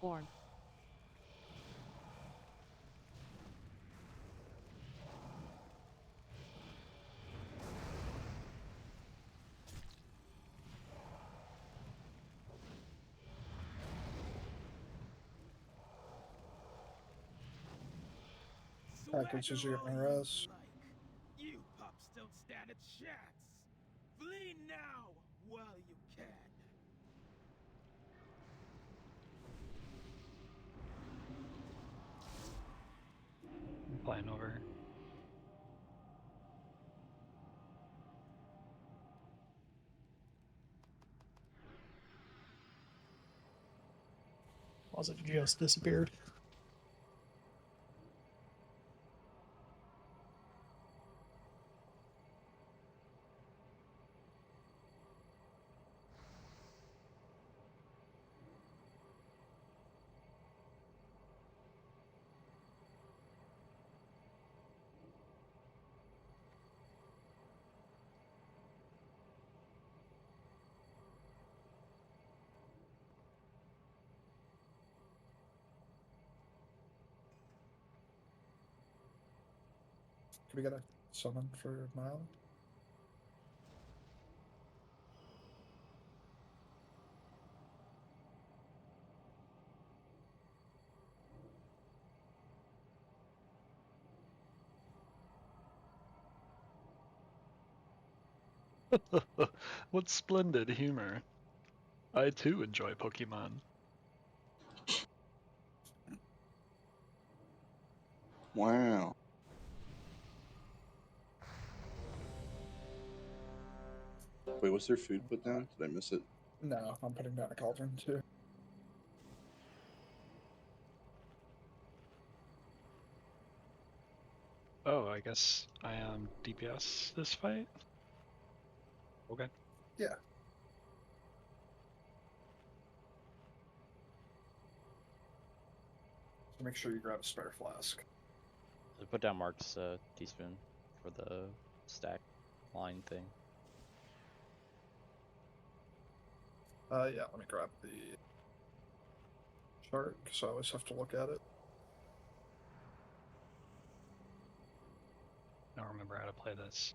4. Packages are getting rest. You pups don't stand a chance. Flee now while you can. I'm flying over. Was it just disappeared? Can we get a summon for Mile? What splendid humor. I too enjoy Pokemon. Wow. Wait, was there food put down? Did I miss it? No, I'm putting down a cauldron too. Oh, I guess I am DPS this fight? Okay. Yeah. So make sure you grab a spare flask. I put down Mark's teaspoon for the stack line thing. Yeah, let me grab the chart because I always have to look at it. I don't remember how to play this.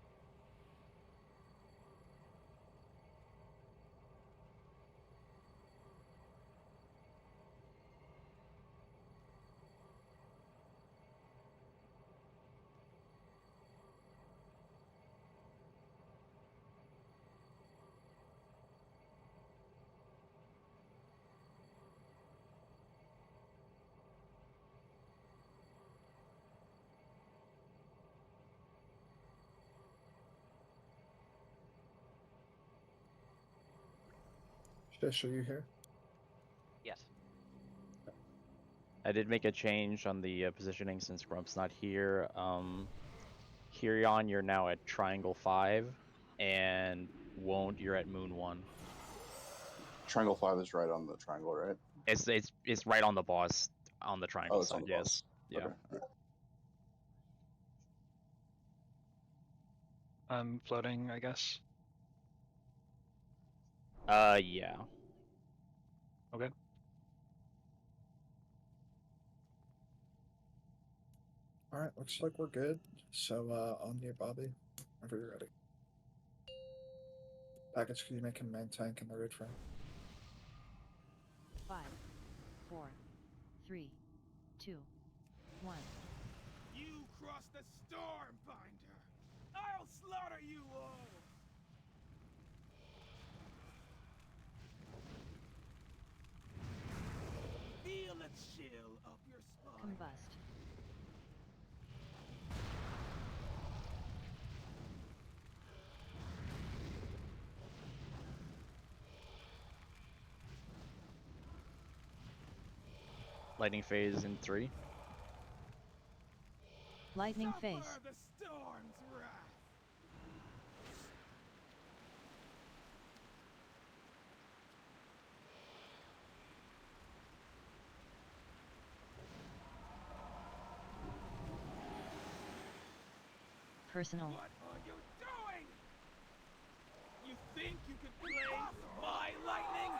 Fish, are you here? Yes. I did make a change on the positioning since Grump's not here. Kirion, you're now at Triangle 5, and Won't, you're at Moon 1. Triangle 5 is right on the triangle, right? It's right on the boss on the triangle Oh, it's side. on the Yes. boss. Yeah. Okay. Right. I'm floating, I guess. Yeah. Okay. Alright, looks like we're good. So, on you, Bobby, whenever you're ready. Package, can you make him main tank in the raid frame? 5, 4, 3, 2, 1. You cross the storm, Binder. I'll slaughter you all. Feel a chill up your spine. Combust. Lightning phase in 3. Lightning Suffer phase. the storm's wrath. Personal. What are you doing? You think you can play my lightning?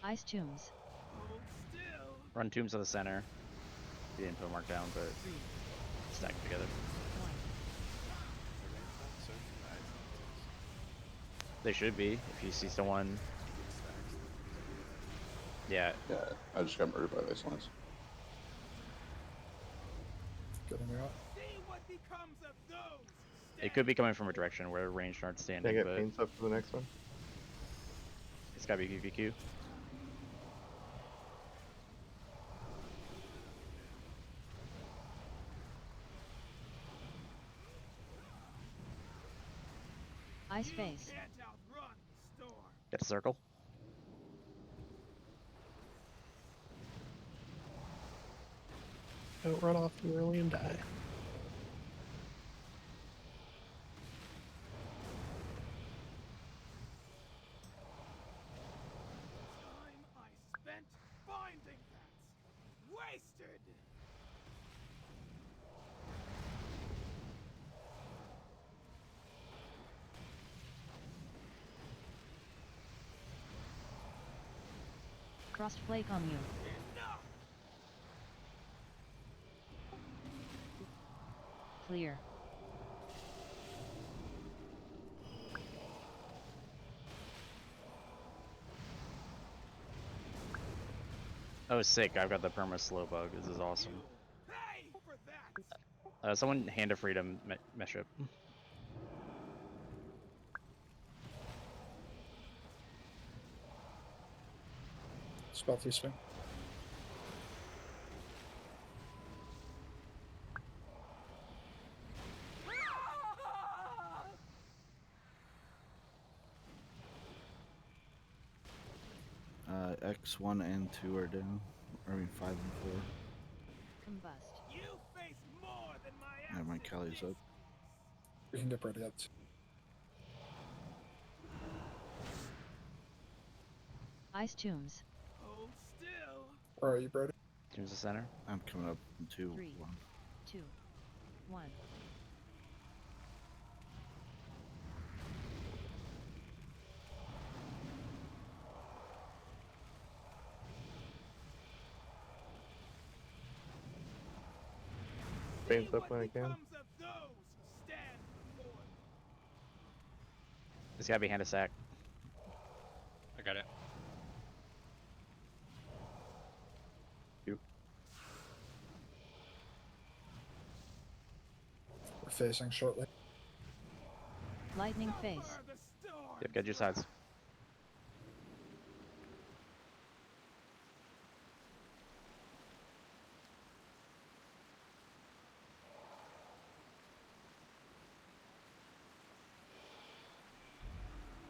Ice tombs. Hold still. Run tombs to the center. You didn't put a mark down, but 3, stack together. 1. They should be. If you see someone. Yeah. Yeah, I just got murdered by ice lines. Getting me out. See what becomes of those. who It could be stand coming from a direction where ranged aren't Can I standing, get but paints up for the next one? it's gotta be PvQ. Ice You face. can't outrun the storm. Get a circle. Don't run off too early and die. Time I spent finding that. Wasted. Frost flake on you. Enough. Clear. Oh, sick. I've got the perma slow bug. This is awesome. You pay for that. Someone hand a freedom mesh up. Stealthy swing. X1 and 2 are down. I mean 5 and 4. Combust. You face more than my Yeah, my acid Callie's up. fist. We can get ready up. Ice tombs. Hold still. Where are you, Brody? Tombs the center. I'm coming up in 2. 3, 2, 1. Paints See up when I what can. becomes of those who stand before you. It's gotta be hand a sack. I got it. We're facing shortly. Lightning face. Suffer the storm. Yep, get your sides.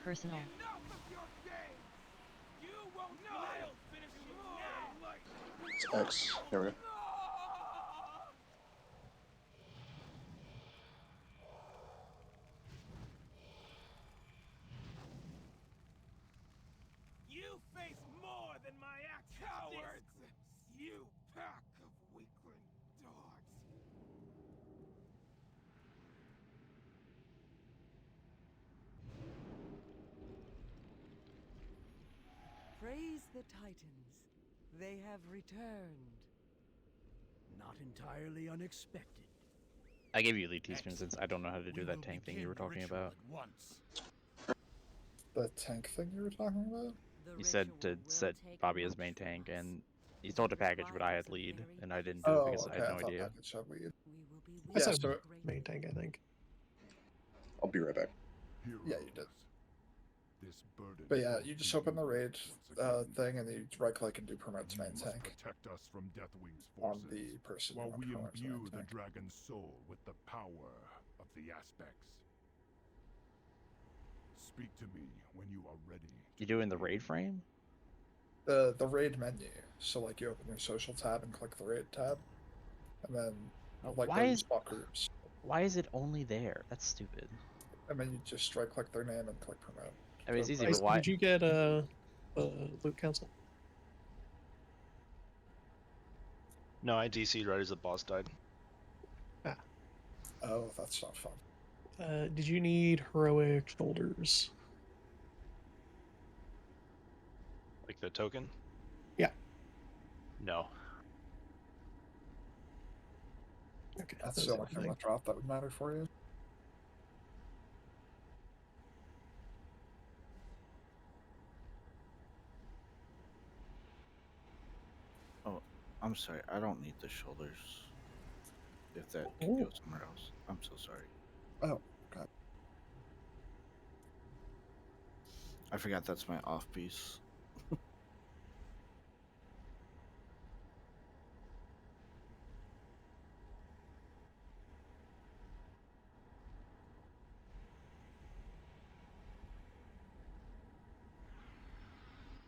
Personal. Enough of your games. You won't know. I'll finish you now. Like It's X. Here we go. You face more than my actions. Cowards! You pack of weakling dogs. Praise the Titans. They have returned. Not entirely unexpected. I gave you lead teaspoon since I don't know how to do that tank thing you were talking about. The tank thing you were talking about? The You said ritual to will set take Bobby as much main from tank, us. and you told to package, but I had lead, and I didn't do it Oh, because okay. I had I no thought idea. package had weed. We will be I with Yeah, said so main tank, I think. I'll be right back. yeah, you did. This burden But yeah, falls you just to open the you raid once again. thing and you right click and do permit to You main must tank protect us from Deathwing's on forces, the person you while want we to promote to main imbue the tank. dragon's soul with the power of the aspects. Speak to me when you are ready. You doing the raid frame? The raid menu. So like you open your social tab and click the raid tab, and then like Why go to is spot groups, why is it only there? That's stupid. and then you just right click their name and click promote. I mean, it's easy, Ice, but why? Did you get loot council? No, I DC'd right as the boss died. Oh, that's not fun. Did you need heroic shoulders? Like the token? Yeah. No. Okay. That's that the was only it, I thing think. that dropped that would matter for you. Oh, I'm sorry. I don't need the shoulders. If that could Ooh. go somewhere else. I'm so sorry. Oh, God. I forgot that's my off piece.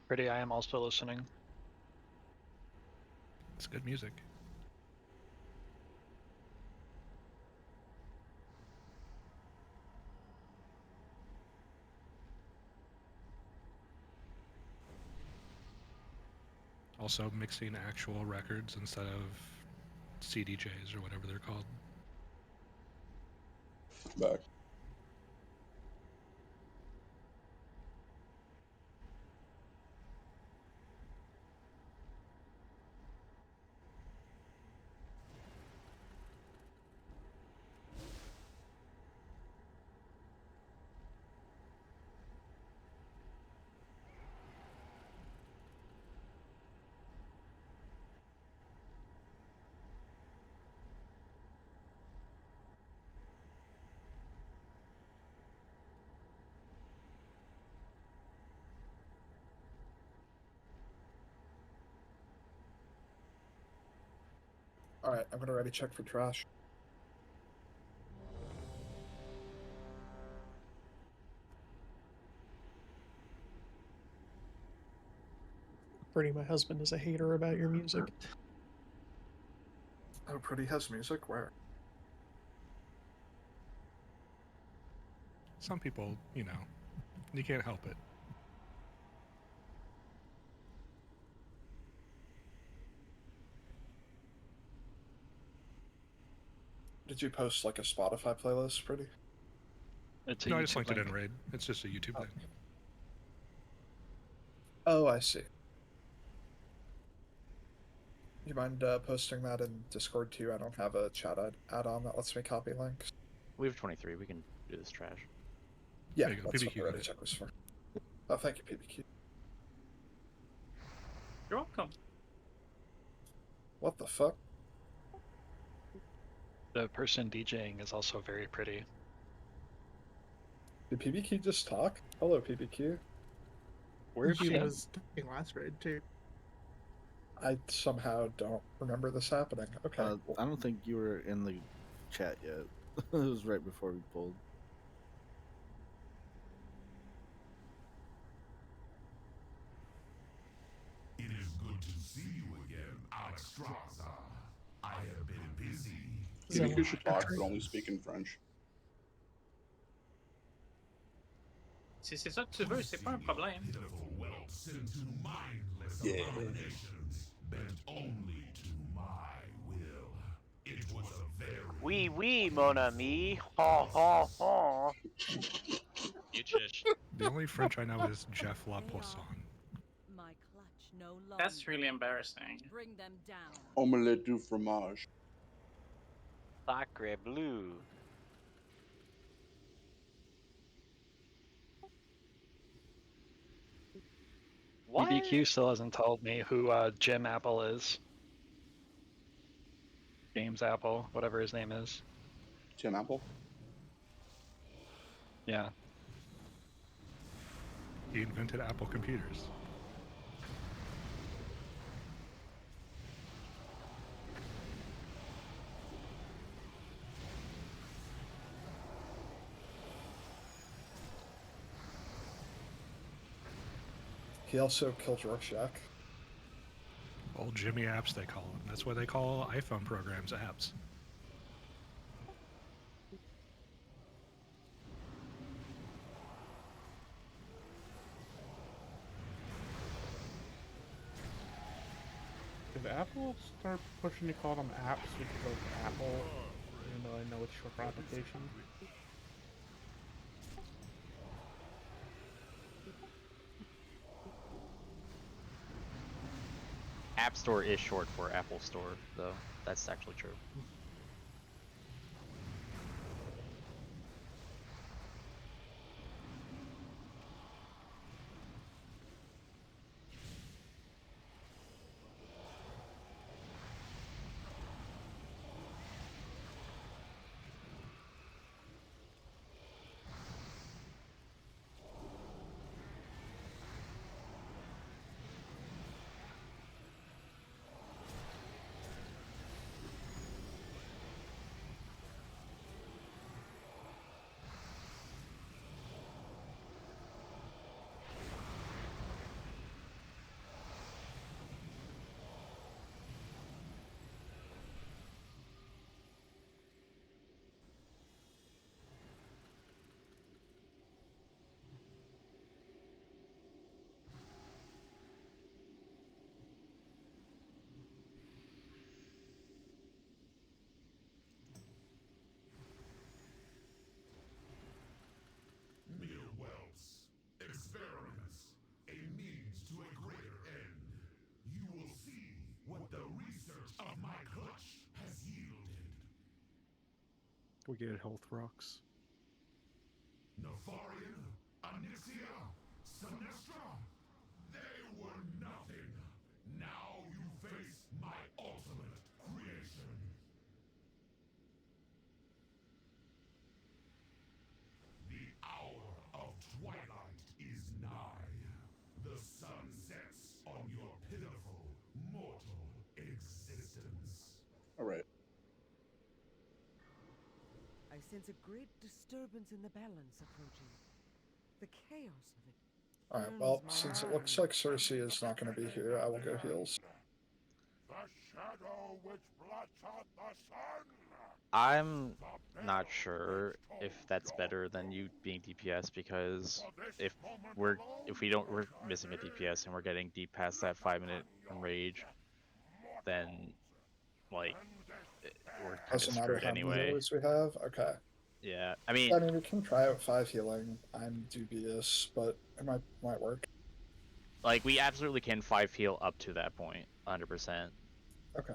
Pretty, I am also listening. It's good music. Also mixing actual records instead of CDJs or whatever they're called. Back. Alright, I'm gonna ready check for trash. Pretty, my husband is a hater about your music. Oh, Pretty has music? Where? Some people, you know, you can't help it. Did you post like a Spotify playlist, Pretty? It's a No, I YouTube just linked it link. in Raid. It's just a YouTube Oh. thing. Oh, I see. You mind posting that in Discord too? I don't have a chat add-on that lets me copy links. We have 23. We can do this trash. Yeah, There you go, that's what PBQ the got ready it. check was for. Oh, thank you, PBQ. You're welcome. What the fuck? The person DJing is also very pretty. Did PBQ just talk? Hello, PBQ. Where have you She been? was talking last raid too. I somehow don't remember this happening. Okay. Cool. I don't think you were in the chat yet. It was right before we pulled. It is good to see you again, Alexstrasza. I have been busy. Is that PBQ one should talk, Patrick? but only speak in French. Si c'est ça que tu veux, c'est pas un problème. Pitiful whelp sent to mindless Yeah. abominations, bent only to my will. It was a very Oui, oui, mon ami. Ha ha ha. You just The only French I know is Jeff Lapoisson. My clutch no longer. That's really embarrassing. Bring them down. Omelette du fromage. Sacre bleu. What? BBQ still hasn't told me who Jim Apple is. James Apple, whatever his name is. Tim Apple. Yeah. He invented Apple computers. He also killed Rorschach. Old Jimmy apps, they call them. That's why they call iPhone programs apps. If Apple start pushing to call them apps, we could go with Apple, even though I know it's short for application. App Store is short for Apple Store, though. That's actually true. Mere wealth, experiments, a means to a greater end. You will see what the research of my clutch has yielded. We get health rocks. Nefarian, Onyxia, Sinestra, they were nothing. Now you face my ultimate creation. The hour of twilight is nigh. The sun sets on your pitiful, mortal existence. All right. I sense a great disturbance in the balance approaching. The chaos of it. Alright, well, since it looks like Cersei is not going to be here, I will go heals. The shadow which blots out the sun. I'm not sure if that's better than you being DPS, because if we're missing a DPS and we're getting deep past that 5-minute enrage, then like we're kind of Doesn't matter screwed how many anyway. healers we have? Okay. Yeah, I mean, we can try out 5 healing. I'm dubious, but it might work. like we absolutely can 5 heal up to that point, 100%. Okay.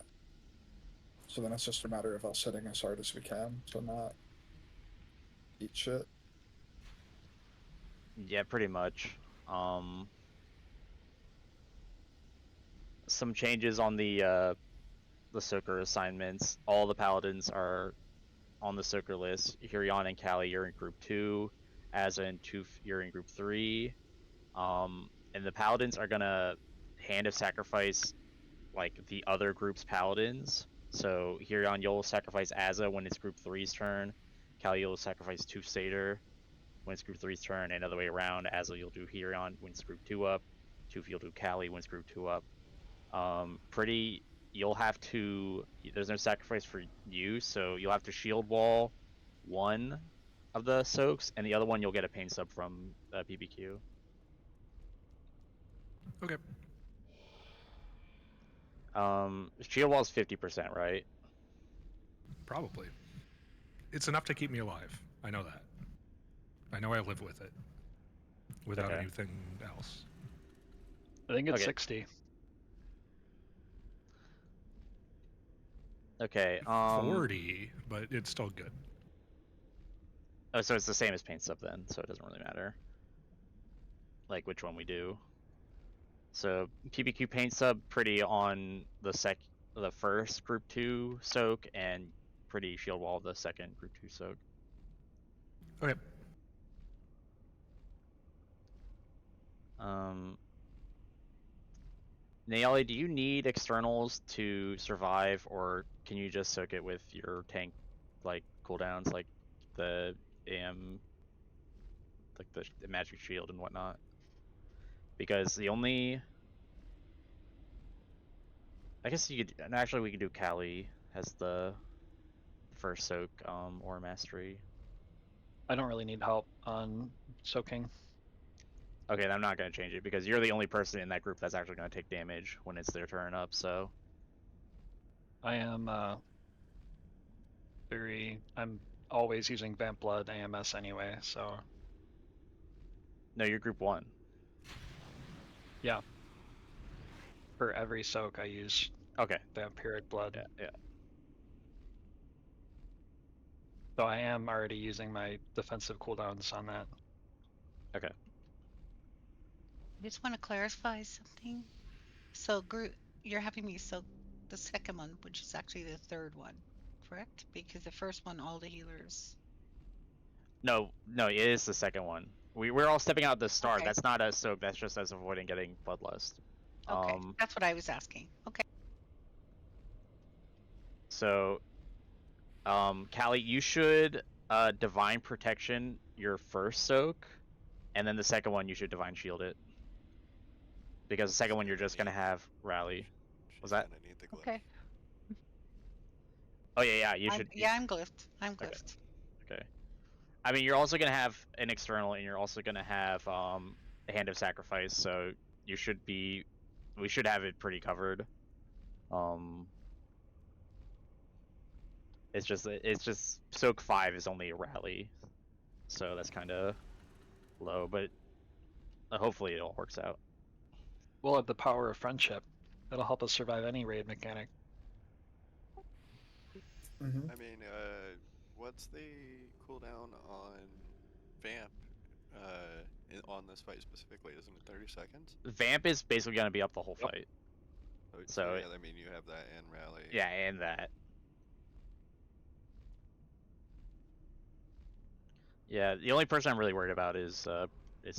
So then it's just a matter of us hitting as hard as we can to not eat shit. Yeah, pretty much. Some changes on the Soaker assignments. All the paladins are on the Soaker list. Hirion and Callie, you're in group 2. Asa and Toof, you're in group 3. And the paladins are gonna hand of sacrifice like the other group's paladins. So Hirion, you'll sacrifice Asa when it's group 3's turn. Callie, you'll sacrifice Toof Satyr when it's group 3's turn, and other way around. Asa, you'll do Hirion when it's group 2 up. Toof, you'll do Callie when it's group 2 up. You'll have to, there's no sacrifice for you, so you'll have to shield wall one of the soaks, and the other one you'll get a pain sub from PBQ. Okay. Shield wall is 50%, right? Probably. It's enough to keep me alive. I know that. I know I live with it. Without Okay. anything else. I think it's Okay. 60. Okay. 40, but it's still good. Oh, so it's the same as paint sub then, so it doesn't really matter. Like which one we do. So PBQ paint sub pretty on the first group 2 soak, and pretty shield wall the second group 2 soak. Okay. Nayali, do you need externals to survive, or can you just soak it with your tank like cooldowns, like the AM, like the magic shield and whatnot? Because the only, I guess you could, and actually we could do Callie as the first soak or mastery. I don't really need help on soaking. Okay, then I'm not going to change it because you're the only person in that group that's actually going to take damage when it's their turn up, so. I am I'm always using Vamp Blood AMS anyway, so. No, you're group 1. Yeah. For every soak, I use Okay. vampiric blood. Yeah, yeah. So I am already using my defensive cooldowns on that. Okay. I just want to clarify something. So, you're having me soak the second one, which is actually the third one, correct? Because the first one, all the healers. No, it is the second one. We're all stepping out at the start. Okay. That's not a soak. That's just us avoiding getting bloodlust. Okay, that's what I was asking. Okay. So, Callie, you should divine protection your first soak, and then the second one you should divine shield it. Because the second one you're just gonna have rally. Was that? Okay. Oh yeah, you should. I'm glyphed. I'm Okay. glyphed. Okay. I mean, you're also gonna have an external, and you're also gonna have a hand of sacrifice. So you should be. We should have it pretty covered. It's just soak 5 is only a rally, so that's kind of low, but hopefully it all works out. We'll have the power of friendship. It'll help us survive any raid mechanic. Mm-hmm. I mean, what's the cooldown on Vamp on this fight specifically? Isn't it 30 seconds? Vamp is basically going to be up the whole fight. So yeah, I mean, you have that and rally. Yeah, and that. Yeah, the only person I'm really worried about is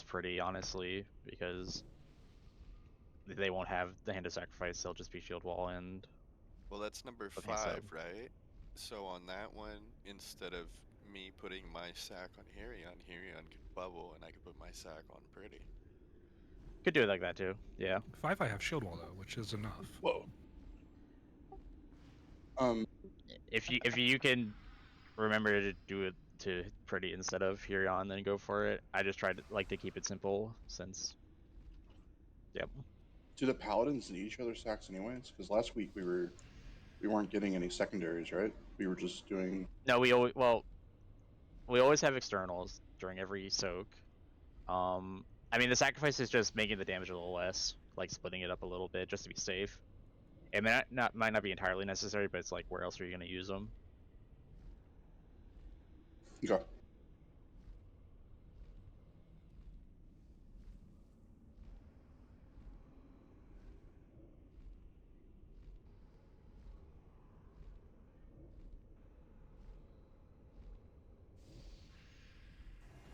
Pretty, honestly, because they won't have the hand of sacrifice. They'll just be shield wall and. Well, that's number 5, right? So on that one, instead of me putting my sack on Hirion could bubble, and I could put my sack on Pretty. Could do it like that too. Yeah. 5 I have shield wall though, which is enough. Whoa. If you can remember to do it to Pretty instead of Hirion, then go for it. I just tried to keep it simple since. Yep. Do the paladins need each other's sacks anyways? Because last week we weren't getting any secondaries, right? We were just doing. No, we always have externals during every soak. I mean, the sacrifice is just making the damage a little less, like splitting it up a little bit just to be safe. It might not be entirely necessary, but it's like, where else are you going to use them? Okay.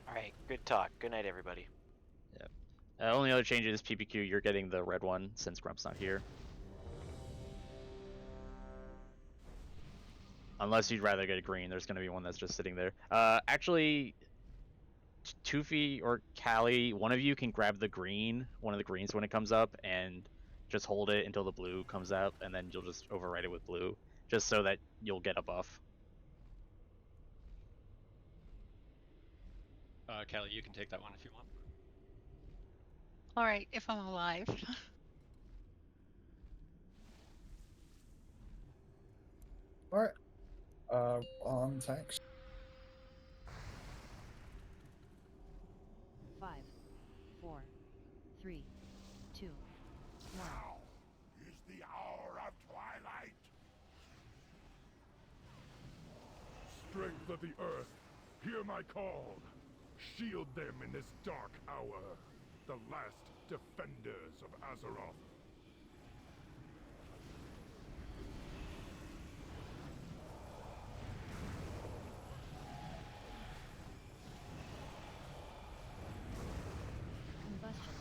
Alright, good talk. Good night, everybody. Yep. Only other change is PPQ, you're getting the red one since Grump's not here. Unless you'd rather get a green, there's going to be one that's just sitting there. Actually, Toofy or Callie, one of you can grab the green, one of the greens when it comes up, and just hold it until the blue comes out, and then you'll just override it with blue, just so that you'll get a buff. Callie, you can take that one if you want. All right, if I'm alive. Alright. On tanks. 5, 4, 3, 2, 1. Is the hour of twilight. Strength of the earth, hear my call. Shield them in this dark hour. The last defenders of Azeroth. Combustion.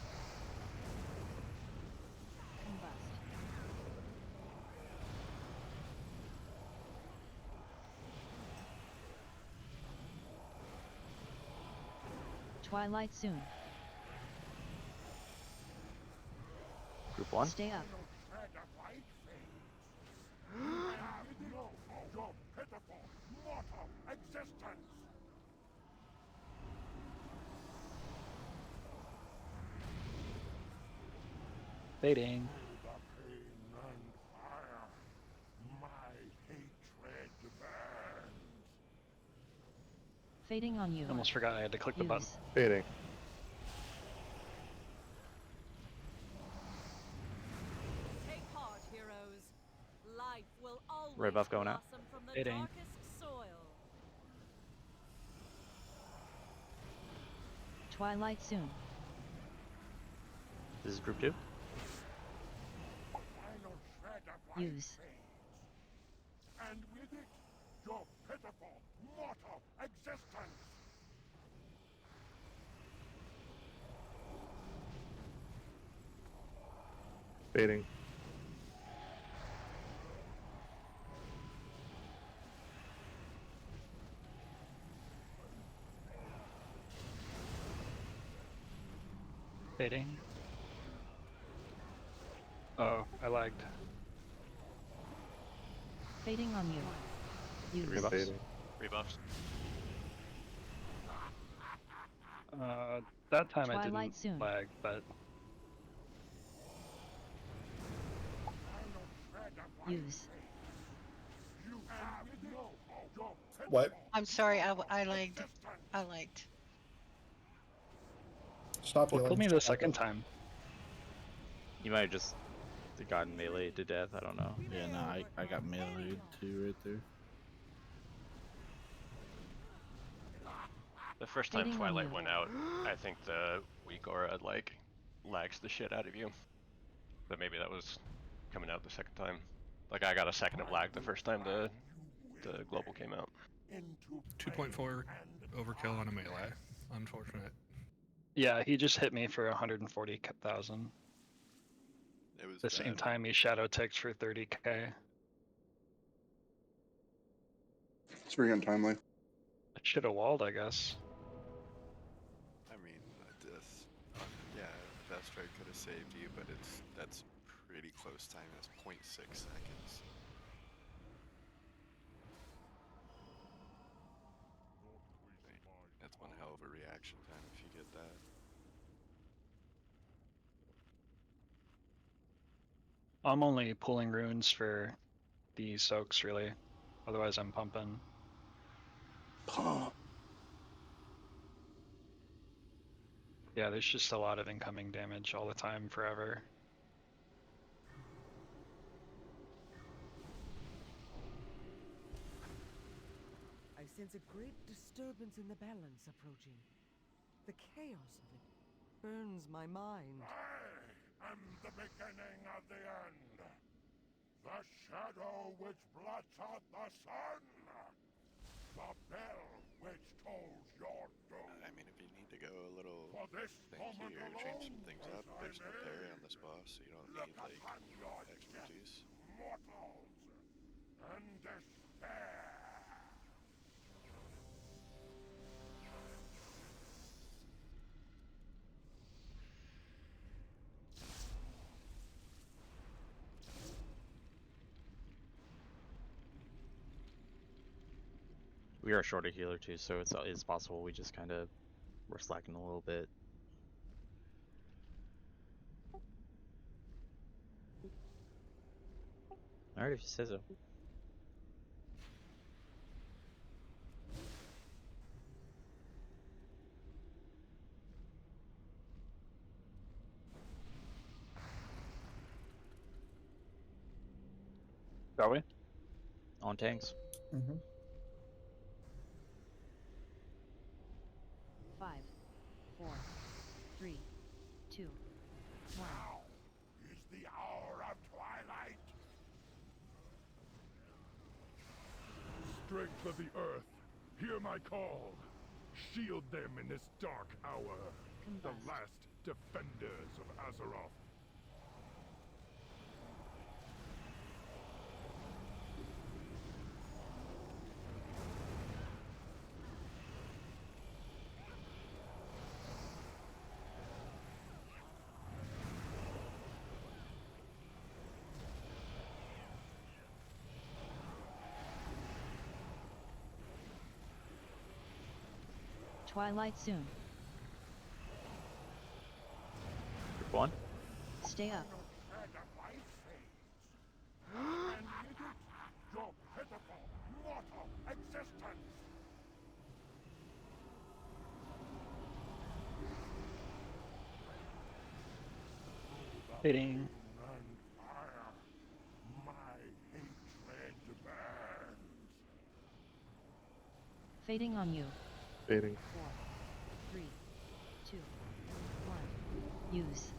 Combust. Twilight soon. Group 1? Stay up. Your pitiful, mortal existence! Fading. The pain and fire, my hatred burns. Fading on you. Almost forgot I had to click the button. Fading. Red buff going out. It ain't. Twilight soon. This is group 2. Use. And with it, your pitiful, mortal existence. Fading. Fading. Oh, I lagged. Fading on you. Use. Rebuffs. Rebuffs. That time I Twilight didn't soon. lag, but Use. What? I'm sorry, I lagged. I lagged. Stop what healing. killed me the second time? You might have just gotten melee to death. I don't know. Yeah, no, I got meleeed too right there. The first time Fading on Twilight you. went out, I think the weak aura like lags the shit out of you. But maybe that was coming out the second time. Like I got a second of lag the first time the global came out. 2.4 overkill on a melee. Unfortunate. Yeah, he just hit me for 140,000. It was The same bad. time he shadow ticked for 30k. Let's bring on timeline. I should have walled, I guess. I mean, this, yeah, best right could have saved you, but that's pretty close time. That's 0.6 seconds. That's one hell of a reaction time if you get that. I'm only pulling runes for the soaks, really. Otherwise, I'm pumping. Yeah, there's just a lot of incoming damage all the time, forever. I sense a great disturbance in the balance approaching. The chaos of it burns my mind. I am the beginning of the end. The shadow which blots out the sun. The bell which tolls your doom. I mean, if you need to go a little For this moment here, change some alone things was up. I There's no made. parry on this boss, so you don't Look need like upon your expertise. death, mortals, and despair. We are a shorter healer too, so it's possible we just kind of were slacking a little bit. All right, if you say so. Shall we? On tanks. Mm-hmm. 5, 4, 3, 2, 1. Now is the hour of twilight. Strength of the earth, hear my call. Shield them in this dark hour. The Combust. last defenders of Azeroth. Twilight soon. Group 1. Stay up. And with it, your pitiful, mortal existence. Fading. And fire, my hatred Fading on you. Fading. 4, 3, 2, 1. Use.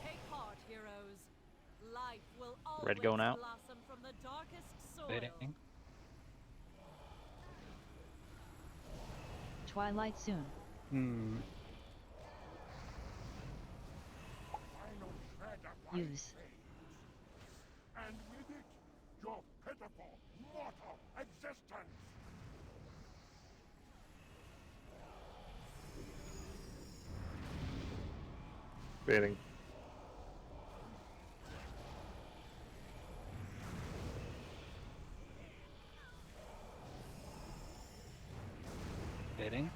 Take heart, heroes. Life will Red always going out. blossom from the darkest soil. Fading. Twilight soon. Use. And with it, your pitiful, mortal existence. Fading. Fading.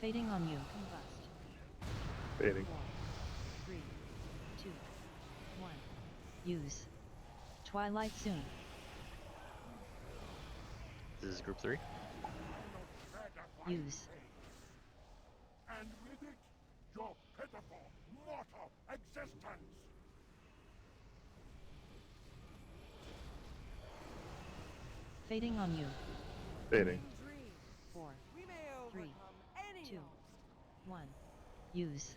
Fading on you. Combust. Fading. 4, 3, 2, 1. Use. Twilight soon. This is group 3. Use. And with it, your pitiful, mortal existence. Fading on you. Fading. 4, We may 3, overcome any 2, obstacle. 1. Use.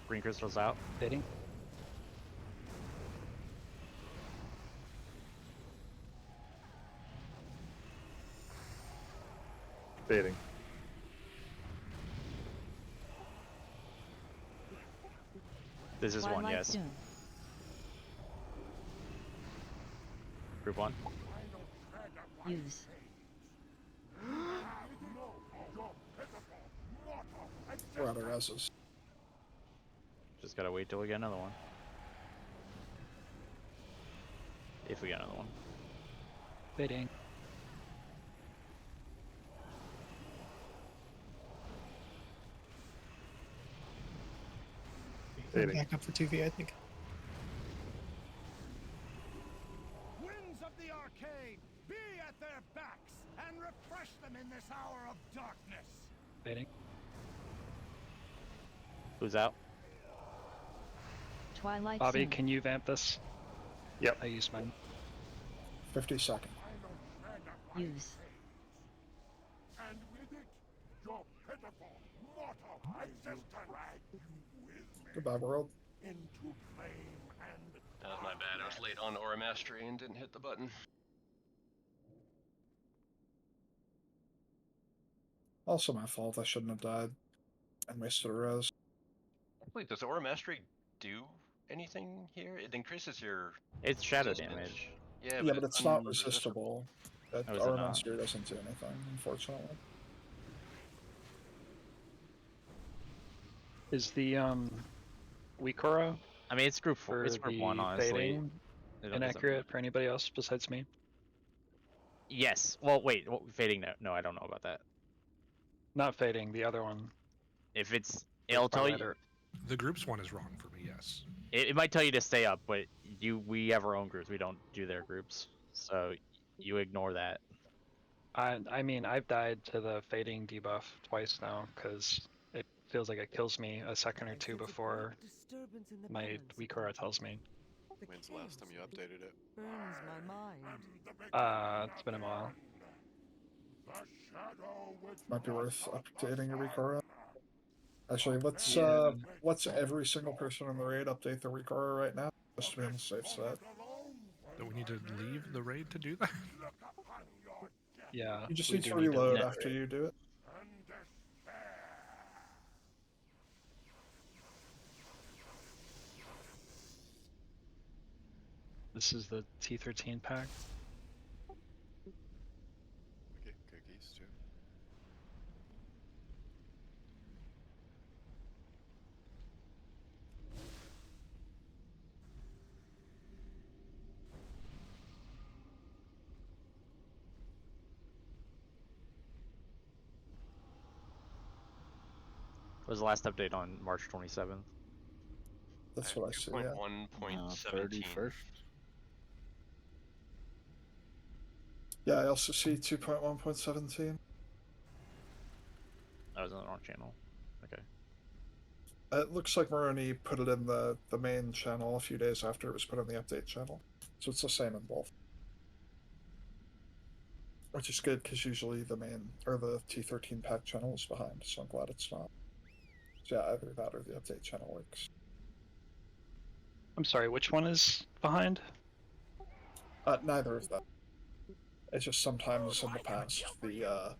Green crystals out. Fading. Fading. This is one, Twilight yes. soon. Group 1. Use. We're out of reses. Just gotta wait till we get another one. If we get another one. Fading. Fading. Back up for 2v, I think. Winds of the arcane, be at their backs and refresh them in this hour of darkness. Fading. Who's out? Twilight Bobby, soon. can you vamp this? Yep. I used mine. 50 seconds. Use. And with it, your pitiful, mortal existence. Goodbye, world. Into flame and That was my bad. I was late on Aura Mastery and didn't hit the button. Also my fault. I shouldn't have died and wasted a res. Wait, does Aura Mastery do anything here? It increases your It's shadow resistance. damage. Yeah, Yeah, but it's not unresistable. resistible. That Oh, is it our not? monster doesn't do anything, unfortunately. Is the weak aura I mean, it's group 4. for It's group the 1, honestly. fading It doesn't- inaccurate for anybody else besides me? Yes. Well, wait. Fading? No, I don't know about that. Not fading, the other one. If it's, For it'll tell Twilight you. or- The groups one is wrong for me, yes. It might tell you to stay up, but we have our own groups. We don't do their groups, so you ignore that. I mean, I've died to the fading debuff twice now because it feels like it kills me a second or two before Disturbance in the my balance weak aura tells me. The When's the last time you chaos updated it? burns my mind. It's been a while. Might be worth updating your Recora. Actually, let's Yeah. let's every single person in the raid update the Recora right now, just to be on the safe side. Do we need to leave the raid to do that? Yeah. You just we need do to need reload leave. after you do it. This is the T13 pack. Okay, cookies too. What was the last update on March 27th? That's what I see. Yeah. 2.1.17. 31st. Yeah, I also see 2.1.17. I was on the wrong channel. Okay. It looks like Maroni put it in the main channel a few days after it was put on the update channel. So it's the same in both. Which is good, because usually the main, or the T13 pack channel is behind, so I'm glad it's not. So yeah, either that or the update channel works. I'm sorry, which one is behind? Neither of them. It's just sometimes in the past, the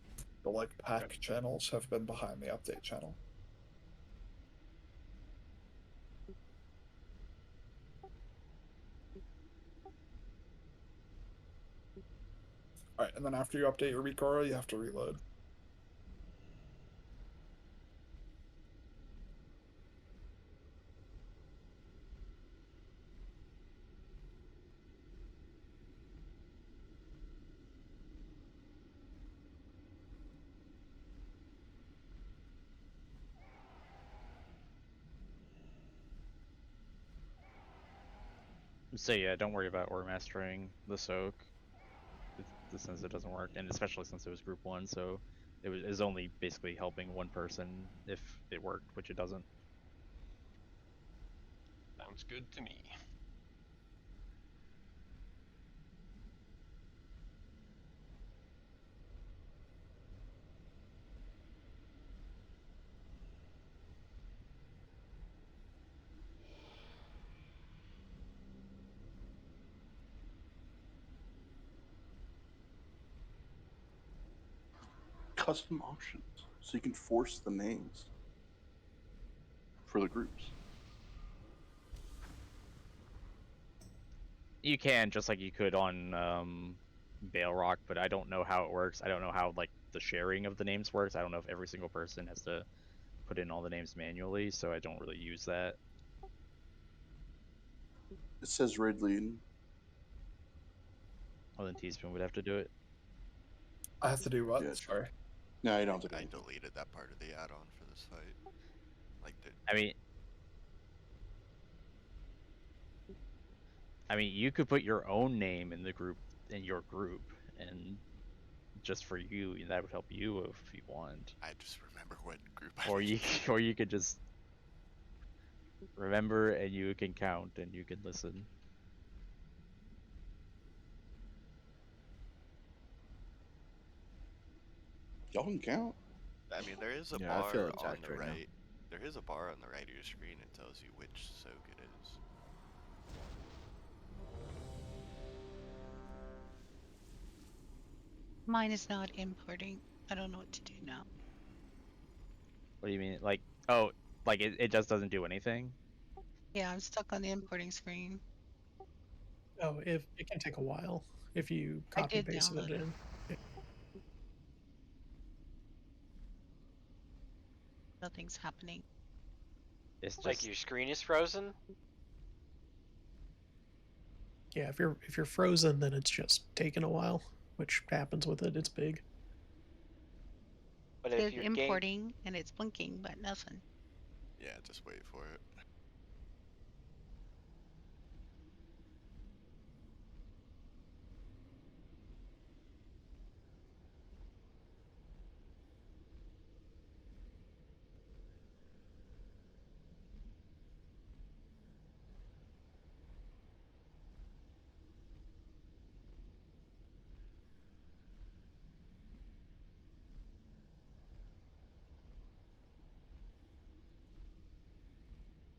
like pack channels have been behind the update channel. Alright, and then after you update your weak aura, you have to reload. So yeah, don't worry about ore mastering the soak, since it doesn't work, and especially since it was group 1, so it was only basically helping one person if it worked, which it doesn't. Sounds good to me. Custom options, so you can force the names for the groups. You can, just like you could on Bale Rock, but I don't know how it works. I don't know how like the sharing of the names works. I don't know if every single person has to put in all the names manually, so I don't really use that. It says raid lead. Well, then Teaspoon would have to do it. I have to do what? Yeah, Sorry. No, you don't have to do I anything. deleted that part of the add-on for the site. Like the. I mean, you could put your own name in the group, and just for you, that would help you if you want. I just remember what group. Or you could just remember, and you can count, and you can listen. Y'all can count. I mean, there is a Yeah, I feel bar on attacked the right now. right. There is a bar on the right of your screen. It tells you which soak it is. Mine is not importing. I don't know what to do now. What do you mean? Like, oh, like it just doesn't do anything? Yeah, I'm stuck on the importing screen. Oh, if it can take a while if you I copy did pasted download it in. Nothing's happening. It's just Like your screen is frozen? Yeah, if you're frozen, then it's just taking a while, which happens with it. It's big. But It if is your importing and it's blinking, but nothing. Yeah, just wait for it.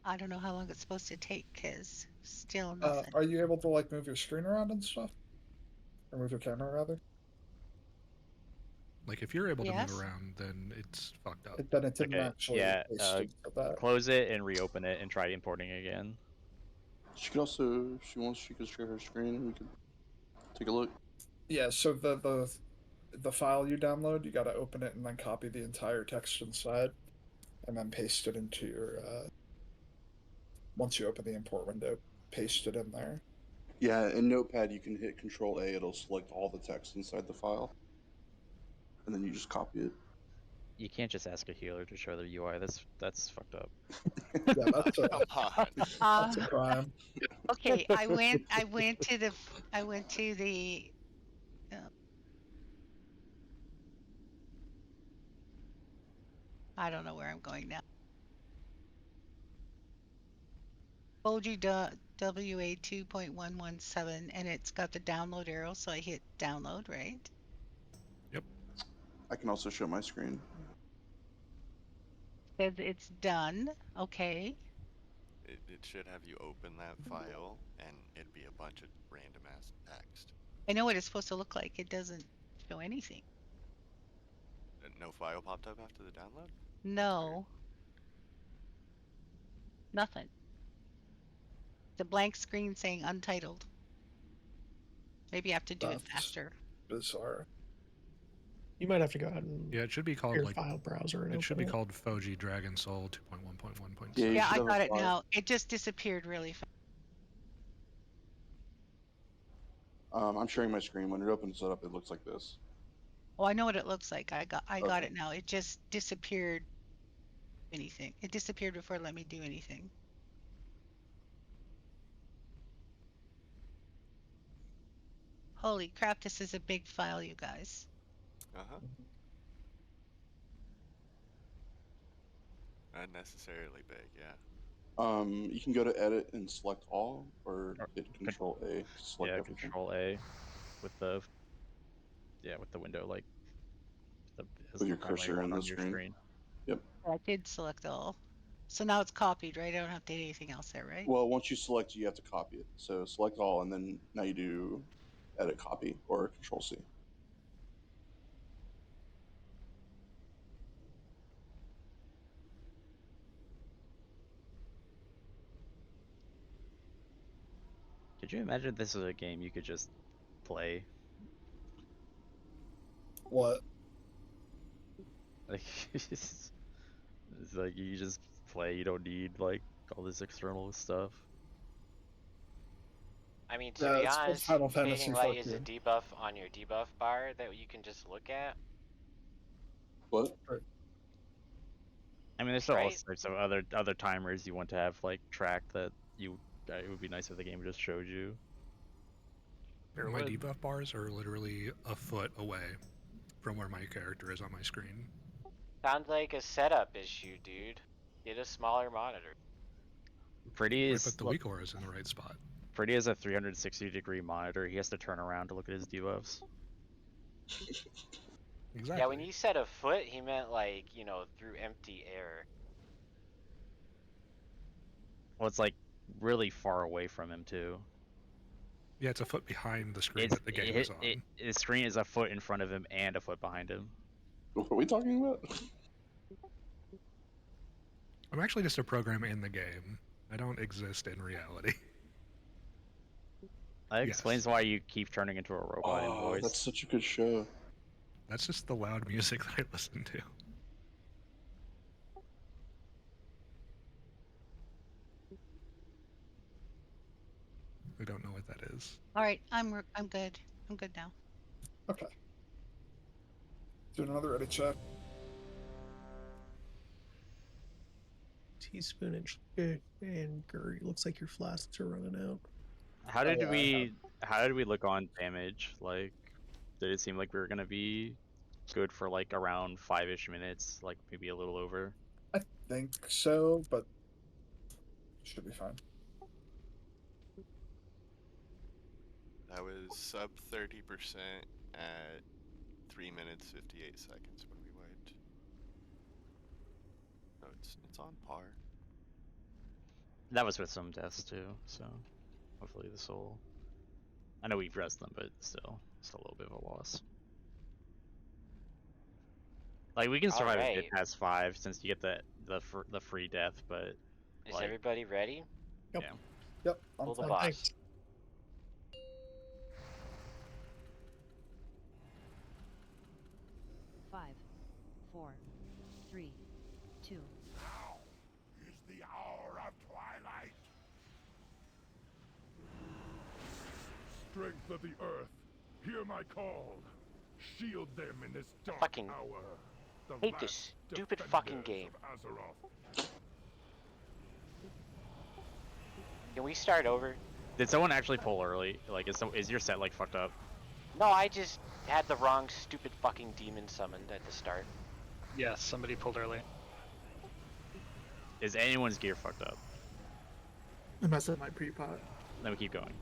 I don't know how long it's supposed to take because still nothing. Are you able to like move your screen around and stuff? Or move your camera rather? Like if you're able to move Yes. around, then it's fucked up. Then it didn't okay. actually Yeah, paste it for that. close it and reopen it and try importing again. She could also, if she wants, she could share her screen and we could take a look. Yeah, so the file you download, you gotta open it and then copy the entire text inside, and then paste it into your. Once you open the import window, paste it in there. Yeah, in Notepad you can hit Control A. It'll select all the text inside the file, and then you just copy it. You can't just ask a healer to show their UI. That's fucked up. Yeah, that's that's a crime. Okay, I went to the I don't know where I'm going now. Boji WA 2.117, and it's got the download arrow, so I hit download, right? I can also show my screen. Says it's done. Okay. It should have you open that file, and it'd be a bunch of random ass text. I know what it's supposed to look like. It doesn't show anything. No file popped up after the download? No. Nothing. It's a blank screen saying untitled. Maybe you have to do it faster. Bizarre. You might have to go ahead and Yeah, it should be called your like file browser and it should open be it. called Foji Dragon Soul 2.1.1.6. Yeah, I got it now. It just disappeared really fast. I'm sharing my screen. When it opens it up, it looks like this. Oh, I know what it looks like. I got Okay. it now. It just disappeared. Anything. It disappeared before it let me do anything. Holy crap, this is a big file, you guys. Uh-huh. Unnecessarily big, yeah. You can go to edit and select all, or hit Control A to select everything. Control A with the window like as With your the primary cursor one in on the your screen. screen. Yep. I did select all. So now it's copied, right? I don't have to do anything else there, right? Well, once you select, you have to copy it. So select all, and then now you do edit copy or Control C. Could you imagine this is a game you could just play? What? Like it's like you just play. You don't need like all this external stuff. I mean, to Yeah, be it's called honest, Final Fantasy Fading Light is a 14. debuff on your debuff bar that you can just look at. What? I mean, there's still all Right. sorts of other timers you want to have like tracked that you. It would be nice if the game just showed you. My debuff bars are literally a foot away from where my character is on my screen. Sounds like a setup issue, dude. Get a smaller monitor. Pretty Right, is but the weak aura is in the right spot. Pretty has a 360-degree monitor. He has to turn around to look at his debuffs. Exactly. Yeah, when he said a foot, he meant like, you know, through empty air. Well, it's like really far away from him too. Yeah, it's a foot behind the screen that the game is on. His screen is a foot in front of him and a foot behind him. What are we talking about? I'm actually just a program in the game. I don't exist in reality. That explains why you keep turning into a robot in voice. That's such a good show. That's just the loud music that I listen to. I don't know what that is. All right, I'm good. I'm good now. Okay. Do another edit check. Teaspoon and Guri. Looks like your flasks are running out. How did we look on damage? Like, did it seem like we were gonna be good for like around 5-ish minutes, like maybe a little over? I think so, but should be fine. That was sub 30% at 3 minutes 58 seconds when we wiped. No, it's on par. That was with some deaths too, so hopefully the soul. I know we've rezzed them, but still, it's a little bit of a loss. Like we can survive if it has 5 since you get the free death, but Is like, everybody ready? Yep. Yeah. Yep. Pull the boss. Thanks. 5, 4, 3, 2. Now is the hour of twilight. Strength of the earth, hear my call. Shield them in this dark Fucking hour. The hate last this stupid fucking defenders game. of Azeroth. Can we start over? did someone actually pull early? Like, is your set like fucked up? No, I just had the wrong stupid fucking demon summoned at the start. Yes, somebody pulled early. Is anyone's gear fucked up? I messed up my pre-pot. Then we keep going.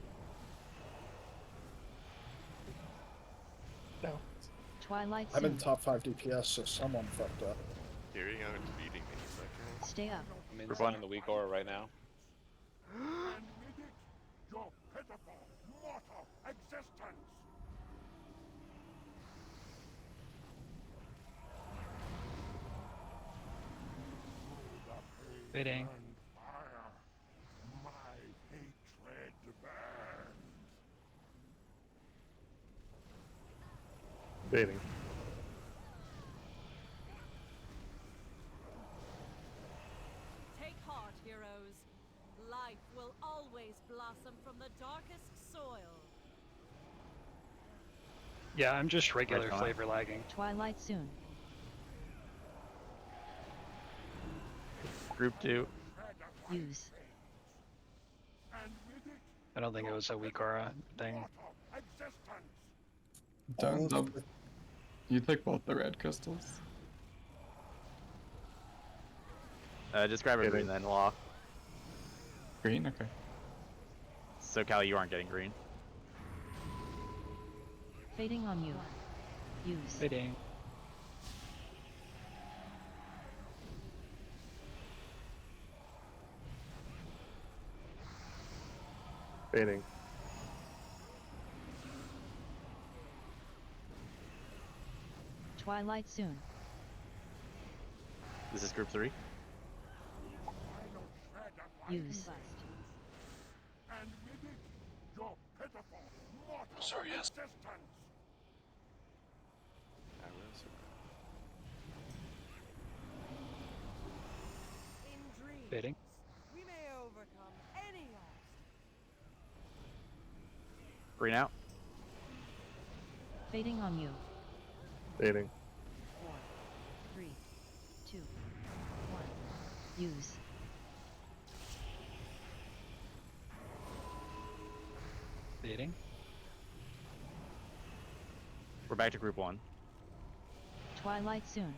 No. Twilight I'm in soon. top 5 DPS, so someone fucked up. Hearing out leading me, is that right? Stay up. I'm Group one. inside the weak aura right now. And with it, your pitiful, mortal existence. Fitting. And fire, my hatred burns. Baiting. Take heart, heroes. Life will always blossom from the darkest soil. Yeah, I'm just regular Right on. flavor lagging. Twilight soon. Group 2. Use. And with it, I don't think it was a weak aura thing. mortal existence. All Don't of know. You take both the red crystals. Just grab a Get green it. then, Law. Green? Okay. So Callie, you aren't getting green. Fading on you. Use. Fitting. Baiting. Twilight soon. This is group 3. Use. And with it, your pitiful, mortal Sorry, yes. existence. In dreams, Fitting. we may overcome any obstacle. Green out. Fading on you. Baiting. 4, 3, 2, 1. Use. Fitting. We're back to group 1. Twilight soon.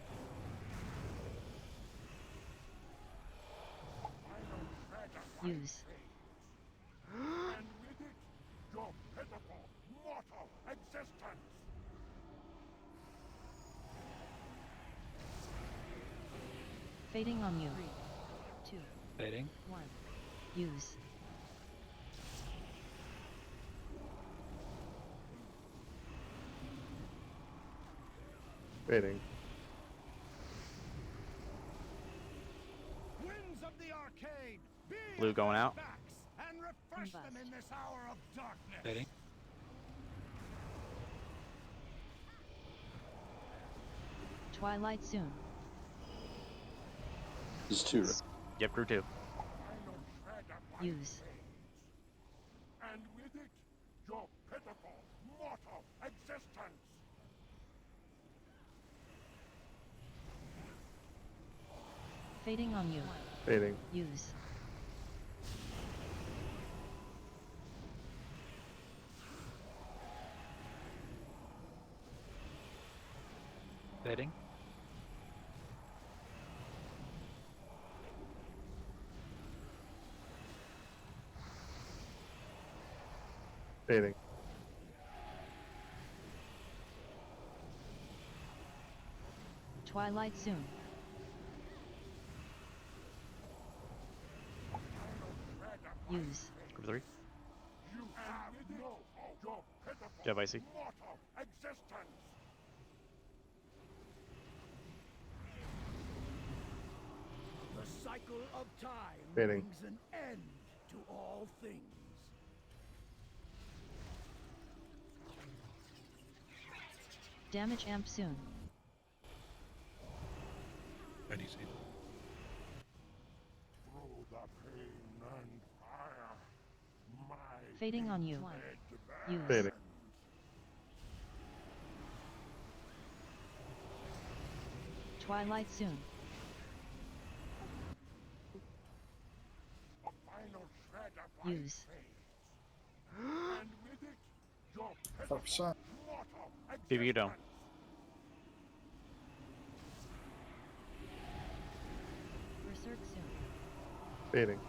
Use. And with it, your pitiful, mortal existence. Fading on you. 3, 2, Fading. 1. Use. Baiting. Winds of the arcane, be Blue at going their out. backs and refresh them in this hour of darkness. Fading. Twilight soon. This is 2, right? Yep, group 2. Final shred of my Use. and with it, your pitiful, mortal existence. Fading on you. Baiting. Use. Fitting. Baiting. Twilight soon. Use. Group 3. You have no your pitiful, Jeff, I see. mortal existence. The cycle of time Baiting. brings an end to all things. Damage amp soon. That easy. Through the pain and fire, my Fading on you. hatred Use. Baiting. Twilight soon. a final shred of my Use. faith. And with it, your pitiful, 4%. mortal Maybe you don't. existence. Berserk soon. Baiting.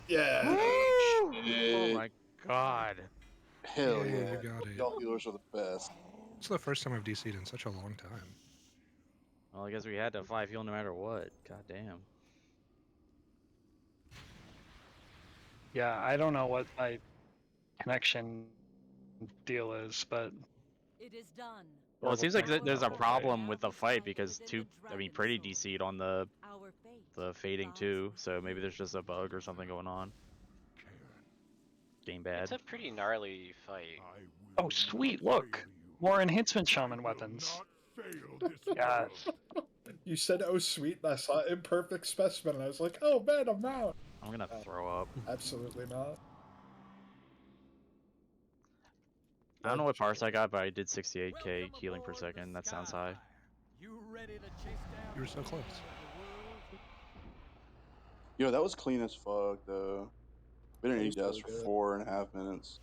Yeah. Oh my god. Hell Yay, yeah. we got it. Y'all healers are the best. It's the first time I've DC'd in such a long time. Well, I guess we had to 5 heal no matter what. God damn. Yeah, I don't know what my connection deal is, but It is done. Well, it seems like connection there's a the whole problem day. with the fight because Pretty DC'd on the fading too, so maybe there's just a bug or something going on. Game bad. It's a pretty gnarly fight. Oh sweet, look! More enhancement shaman weapons. Yes. You said, "Oh sweet," and I saw imperfect specimen, and I was like, "Oh man, I'm out." I'm gonna throw up. Absolutely not. I don't know what parse I got, but I did 68k healing per second. That sounds high. You ready to chase down You were so close. Yo, that was clean as fuck, though. We didn't That need was deaths really for good. 4.5 minutes.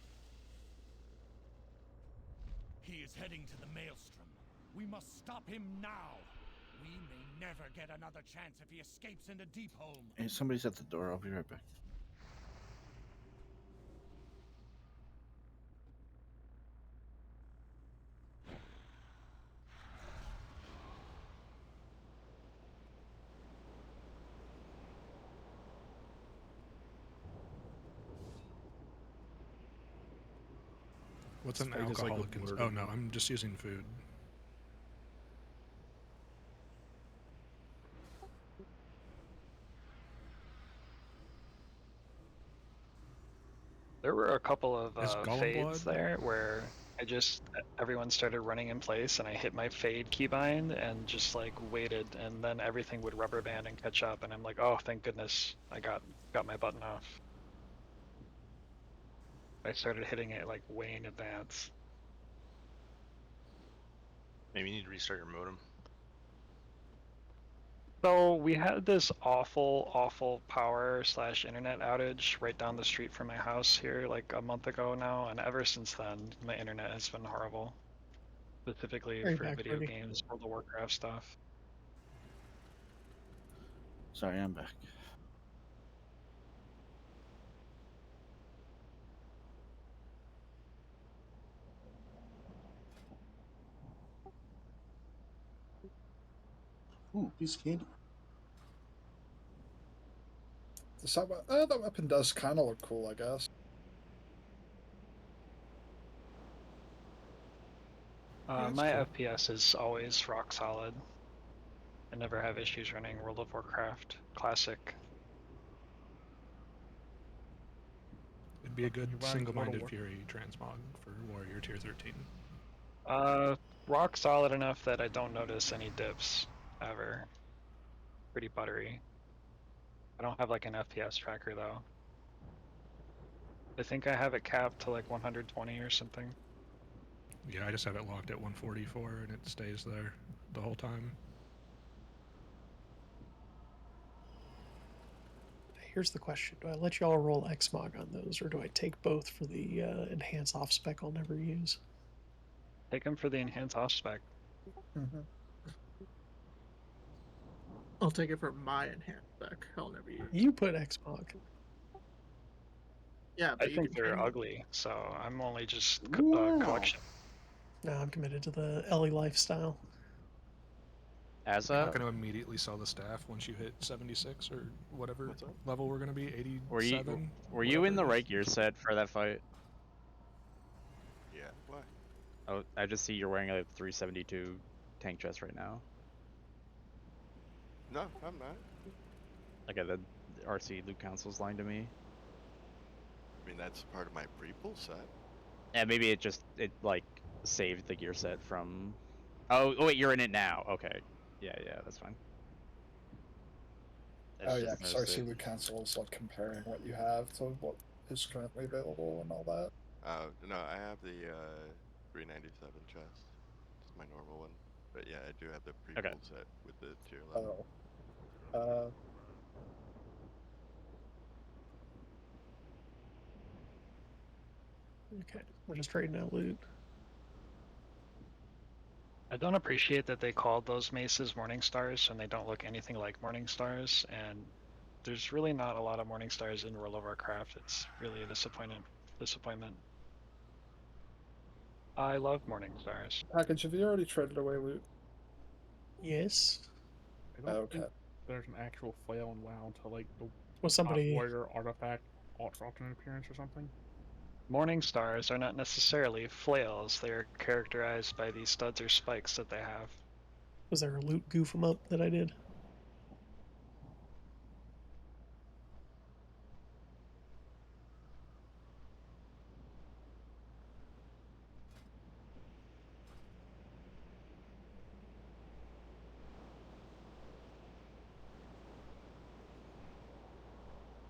He is heading to the maelstrom. We must stop him now. We may never get another chance if he escapes into Deepholm. Hey, somebody's at the door. I'll be right back. What's an Sprite is like a alcoholic? word Oh of no, mouth. I'm just using food. There were a couple of Is Golem fades blood? there where everyone started running in place and I hit my fade keybind and just like waited, and then everything would rubber band and catch up, and I'm like, oh thank goodness I got my button off. I started hitting it like way in advance. Maybe you need to restart your modem. So we had this awful power / internet outage right down the street from my house here like a month ago now, and ever since then my internet has been horrible. Specifically Are you for back, video Rudy? games, World of Warcraft stuff. Sorry, I'm back. Ooh, piece of candy. That weapon does kind of look cool, I guess. that's My cool. FPS is always rock solid. I never have issues running World of Warcraft Classic. It'd be a good You run single-minded Total Fury transmog for Warrior Tier 13. Rock solid enough that I don't notice any dips ever. Pretty buttery. I don't have like an FPS tracker though. I think I have it capped to like 120 or something. Yeah, I just have it locked at 144 and it stays there the whole time. Here's the question: do I let y'all roll Xmog on those, or do I take both for the enhance off spec I'll never use? Take them for the enhanced off spec. I'll take it for my enhanced spec. I'll never use. You put Xmog. Yeah, I but you think can they're change. ugly, so I'm only just collection. No, I'm committed to the Ellie lifestyle. As You're not going to immediately sell the staff once you hit 76 or whatever level we're going to be, 87. Were you in the right gear set for that fight? Yeah. Why? Oh, I just see you're wearing a 372 tank chest right now. No, I'm not. Okay, the RC Loot Council's lying to me. I mean, that's part of my pre-pull set. Yeah, maybe it like saved the gear set from. Oh wait, you're in it now. Okay. Yeah, that's fine. Oh yeah, because RC Loot Council is like comparing what you have to what is currently available and all that. No, I have the 397 chest. It's my normal one. But yeah, I do have the pre-pull set with the tier level. Okay, we're just trading out loot. I don't appreciate that they called those maces Morning Stars and they don't look anything like Morning Stars, and there's really not a lot of morning stars in World of Warcraft. It's really a disappointment. I love morning stars. Package, have you already traded away loot? Yes. I don't Okay. think there's an actual flail in WoW until like the Well, somebody- warrior artifact alternate appearance or something. Morning stars are not necessarily flails. They are characterized by these studs or spikes that they have. Was there a loot goof 'em up that I did?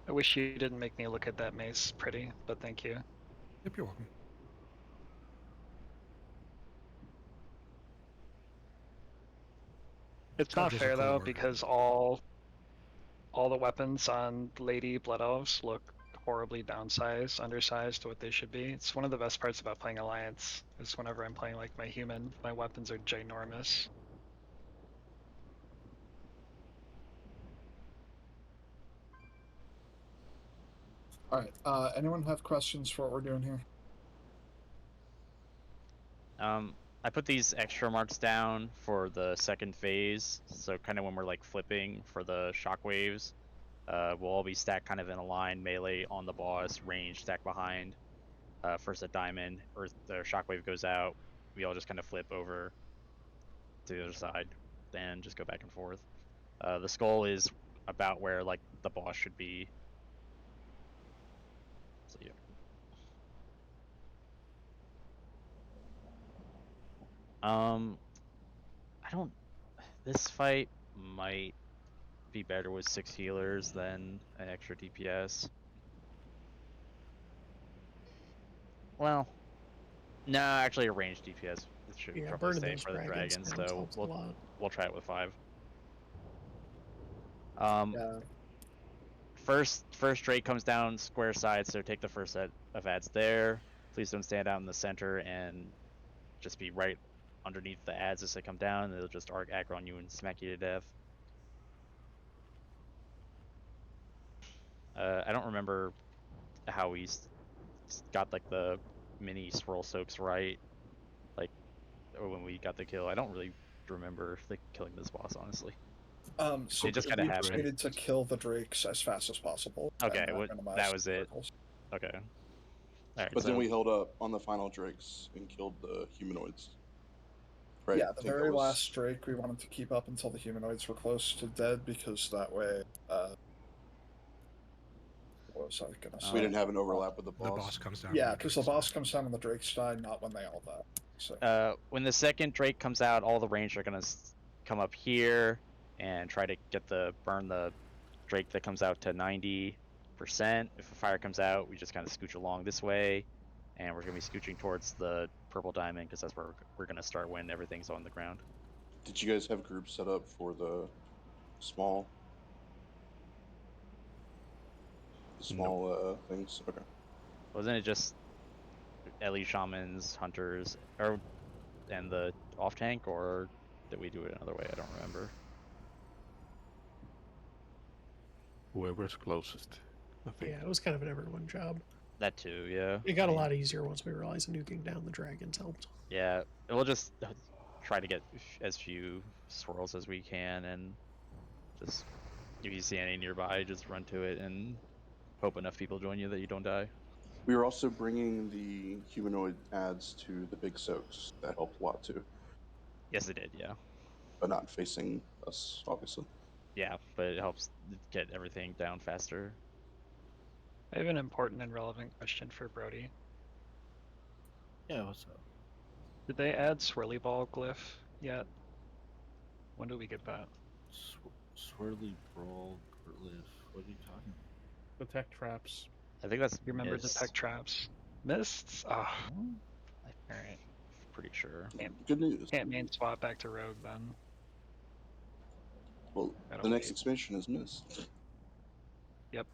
I wish you didn't make me look at that mace pretty, but thank you. Yep, you're welcome. It's not Charges are fair though, cooler. because all the weapons on Lady Blood Elves look horribly downsized, undersized to what they should be. It's one of the best parts about playing Alliance, is whenever I'm playing like my human, my weapons are ginormous. Alright, anyone have questions for what we're doing here? I put these extra marks down for the second phase, so kind of when we're like flipping for the shockwaves, we'll all be stacked kind of in a line, melee on the boss, range stacked behind. First at diamond, or the shockwave goes out, we all just kind of flip over to the other side, and just go back and forth. The skull is about where like the boss should be. So yeah. I don't. This fight might be better with 6 healers than an extra DPS. Well, no, actually a ranged DPS should Yeah, probably burning stay those for the dragons dragons, down so helps a lot. we'll try it with 5. Yeah. First Drake comes down square side, so take the first set of ads there. Please don't stand out in the center and just be right underneath the ads as they come down, and they'll just aggro on you and smack you to death. I don't remember how we got like the mini swirl soaks right, like when we got the kill. I don't really remember killing this boss, honestly. So it just kind of we just happened. needed to kill the drakes as fast as possible. Okay, and that was it. Okay. All right, But then we held up on the final drakes and killed the humanoids. Right. Yeah, the very last drake we wanted to keep up until the humanoids were close to dead, because that way, what was I gonna say? We didn't have an overlap with the boss. The boss comes down. Yeah, because the boss comes down when the drakes die, not when they all die. So. When the second drake comes out, all the ranged are gonna come up here and try to burn the drake that comes out to 90%. If a fire comes out, we just kind of scooch along this way, and we're gonna be scooching towards the purple diamond, because that's where we're gonna start when everything's on the ground. Did you guys have groups set up for the small things? Okay. Wasn't it just elite shamans, hunters, and the off tank, or did we do it another way? I don't remember. Whoever's closest, I think. Yeah, it was kind of an everyone job. That too, yeah. It got a lot easier once we realized nuking down the dragons helped. Yeah, we'll just try to get as few swirls as we can, and just if you see any nearby, just run to it and hope enough people join you that you don't die. We were also bringing the humanoid ads to the big soaks. That helped a lot too. Yes, it did, yeah. But not facing us, obviously. Yeah, but it helps get everything down faster. I have an important and relevant question for Brody. Yeah, what's up? Did they add swirly ball glyph yet? When do we get that? Swirly brawl glyph. What are you talking about? The tech traps. I think that's. You remember the tech traps? Mists? Ah. Alright. Pretty sure. Good news. Can't main swap back to rogue then. Well, the next expansion is Mist. Yep,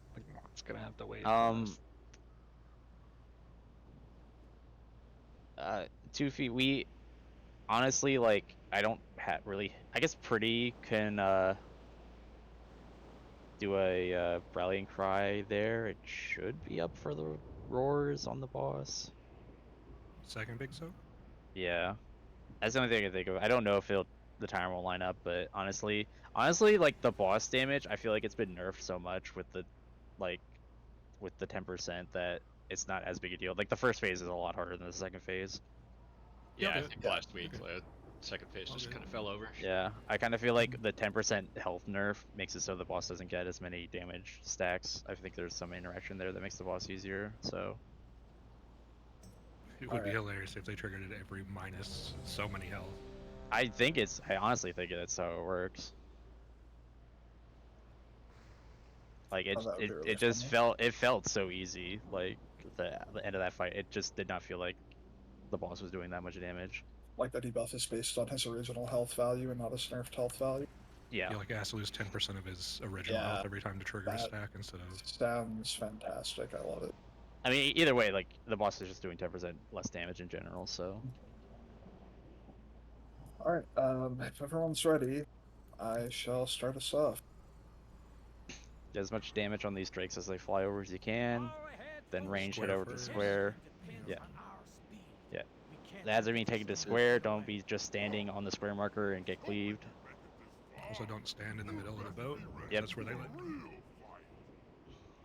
it's gonna have to wait. For Mist. 2 feet. We honestly, like, I don't really. I guess Pretty can do a rallying cry there, it should be up for the roars on the boss. Second big soak? Yeah, that's the only thing I can think of. I don't know if the timer will line up, but honestly, like the boss damage, I feel like it's been nerfed so much with the 10% that it's not as big a deal. Like the first phase is a lot harder than the second phase. Yeah, I Okay. think Yeah. last week the second phase just Okay. kind of fell over. Yeah, I kind of feel like the 10% health nerf makes it so the boss doesn't get as many damage stacks. I think there's some interaction there that makes the boss easier. So It would be hilarious if they triggered it every minus so many health. I honestly think that's how it works. Like Oh, that would be really it just funny. felt so easy. Like the end of that fight, it just did not feel like the boss was doing that much damage. Like the debuff is based on his original health value and not his nerfed health value. Yeah. He like has to lose 10% of his original Yeah, health every time to trigger a that stack instead of. Sounds fantastic. I love it. I mean, either way, like the boss is just doing 10% less damage in general. So. All right. If everyone's ready, I shall start us off. Get as much damage on these drakes as they fly over as you can. Then range Square head over to first. square. Yeah. Yeah. The ads are being taken to square. Don't be just standing on the square marker and get cleaved. Also, don't stand in the middle of the boat. Yep. That's where they land.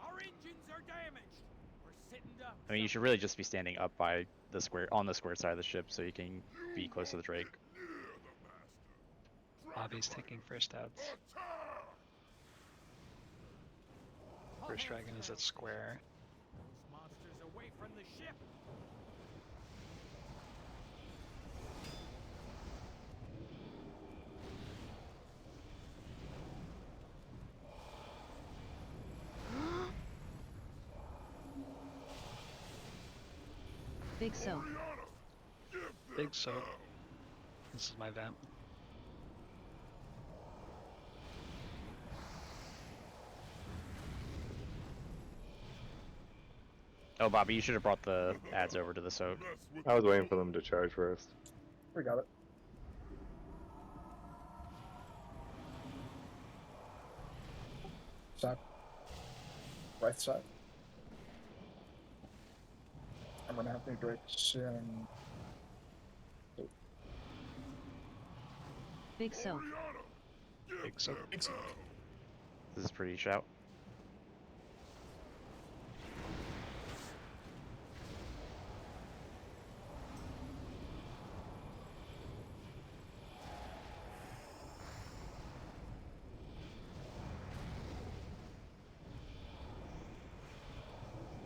Our engines are damaged. We're sitting ducks. I mean, you should really just be standing up by the square on the square side of the ship so you can be close to the drake. Bobby's taking first ads. First dragon is at square. Monsters away from the ship. Big soak. Big soak. This is my vamp. Oh, Bobby, you should have brought the ads over to the soak. I was waiting for them to charge first. We got it. Side. Right side. I'm gonna have new drakes soon. Big soak. Big soak. Big soak. This is pretty shout.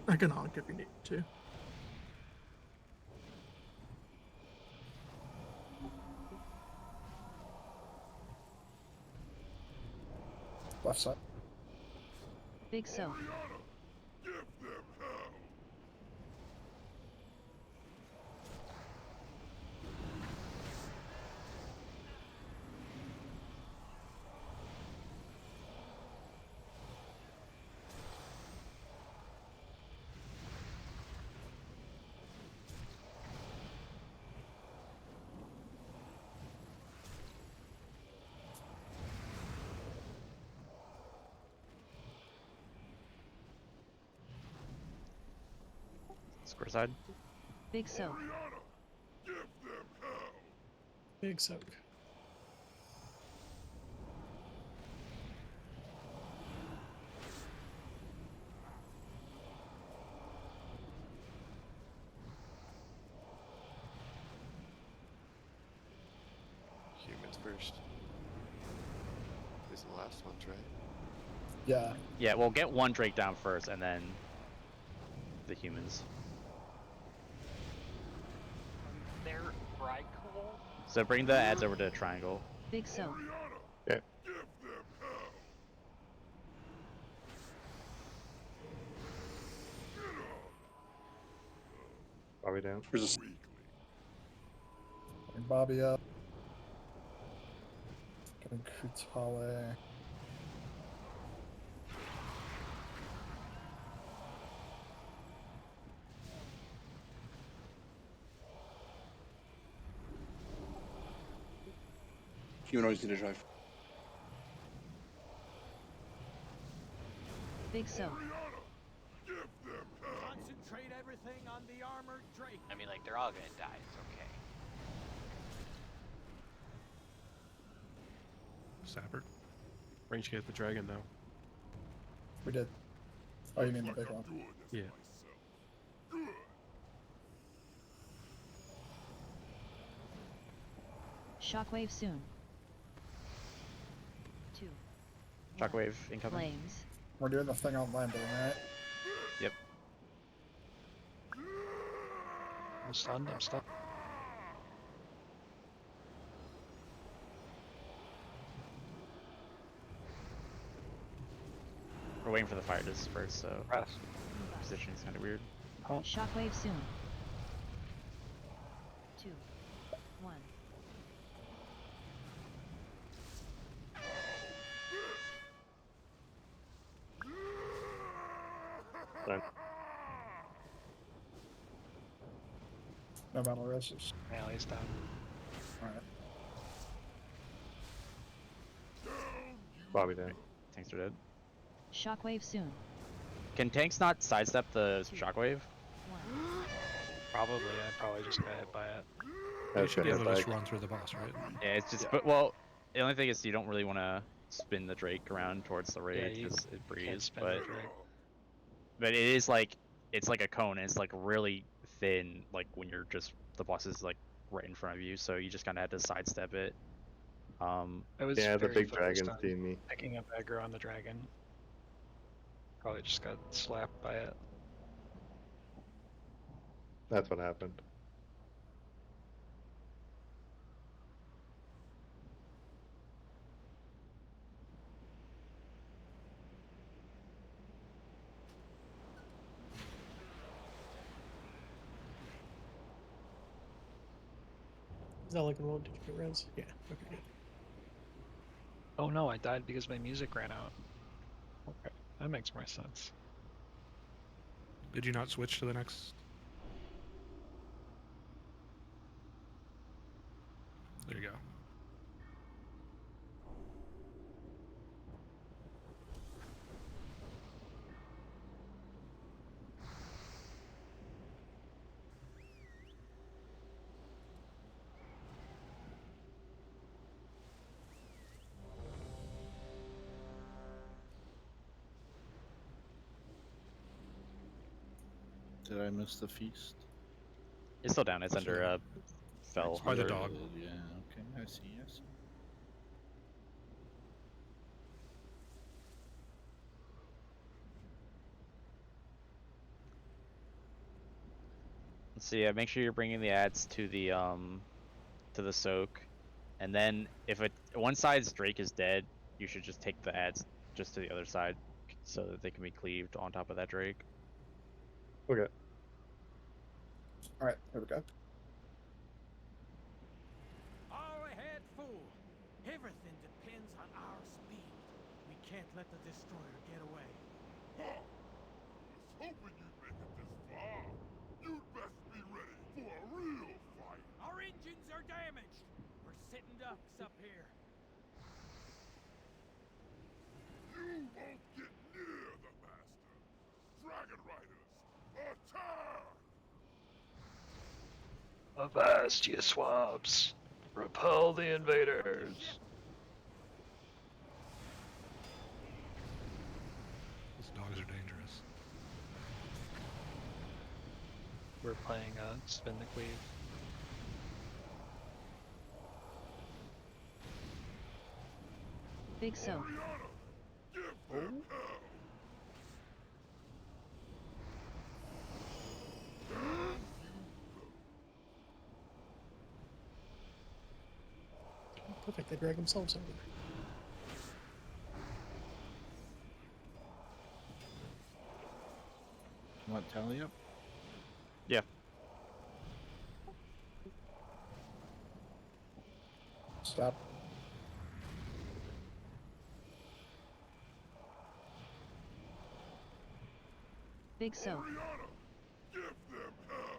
I can honk if you need to. Left side. Big soak. Square side. Big soak. Big soak. Humans first. These are the last ones, right? Yeah. Yeah, we'll get one drake down first, and then the humans. They're right cool. So bring the ads over to triangle. Big soak. Okay. Bobby down. Bring Bobby up. Getting Kutale. Humanoids need to drive. Big so. Concentrate everything on the armored drake. I mean, like, they're all gonna die. It's okay. Sapper. Range get the dragon now. We did. Oh, you mean the big one? Yeah. Shockwave soon. 2. Shockwave incoming. Flames. We're doing the thing on landing, right? Yep. I'm stunned. I'm stunned. We're waiting for the fire to disperse, so positioning's kind of weird. Shockwave soon. 2. 1. Fine. No battle resist. Melee's down. Alright. Bobby down. Tanks are dead. Shockwave soon. Can tanks not sidestep the shockwave? 1. Probably. I probably just got hit by it. You should be able to just run through the boss, right? Yeah, it's just, but well, the only thing is you don't really want to spin the Drake around towards the raid you because it can't breathes. spin the But Drake. it is like it's like a cone. And it's like really thin, like when you're just the boss is like right in front of you, so you just kind of had to sidestep it. I was Yeah, the very big focused dragon's on seeing me. picking up aggro on the dragon. Probably just got slapped by it. That's what happened. Is that looking well? Did you get res? Yeah. Okay, good. Oh no, I died because my music ran out. Okay, that makes more sense. Did you not switch to the next? There you go. Did I miss the feast? It's still down. It's under fell. By the dog. Yeah, okay, I see, I see. So yeah, make sure you're bringing the ads to the soak, and then if one side's Drake is dead, you should just take the ads just to the other side, so that they can be cleaved on top of that Drake. Okay. Alright, here we go. All ahead, fool! Everything depends on our speed. We can't let the destroyer get away. Huh. I was hoping you'd make it this far. You'd best be ready for a real fight. Our engines are damaged. We're sitting ducks up here. You won't get near the master. Dragon Riders, attack! Avast, ye swabs! Repel the invaders! These dogs are dangerous. We're playing Spin the Cleave. Big so. Perfect. They drag themselves over. You want tally up? Yeah. Stop. Big so. Give them hell!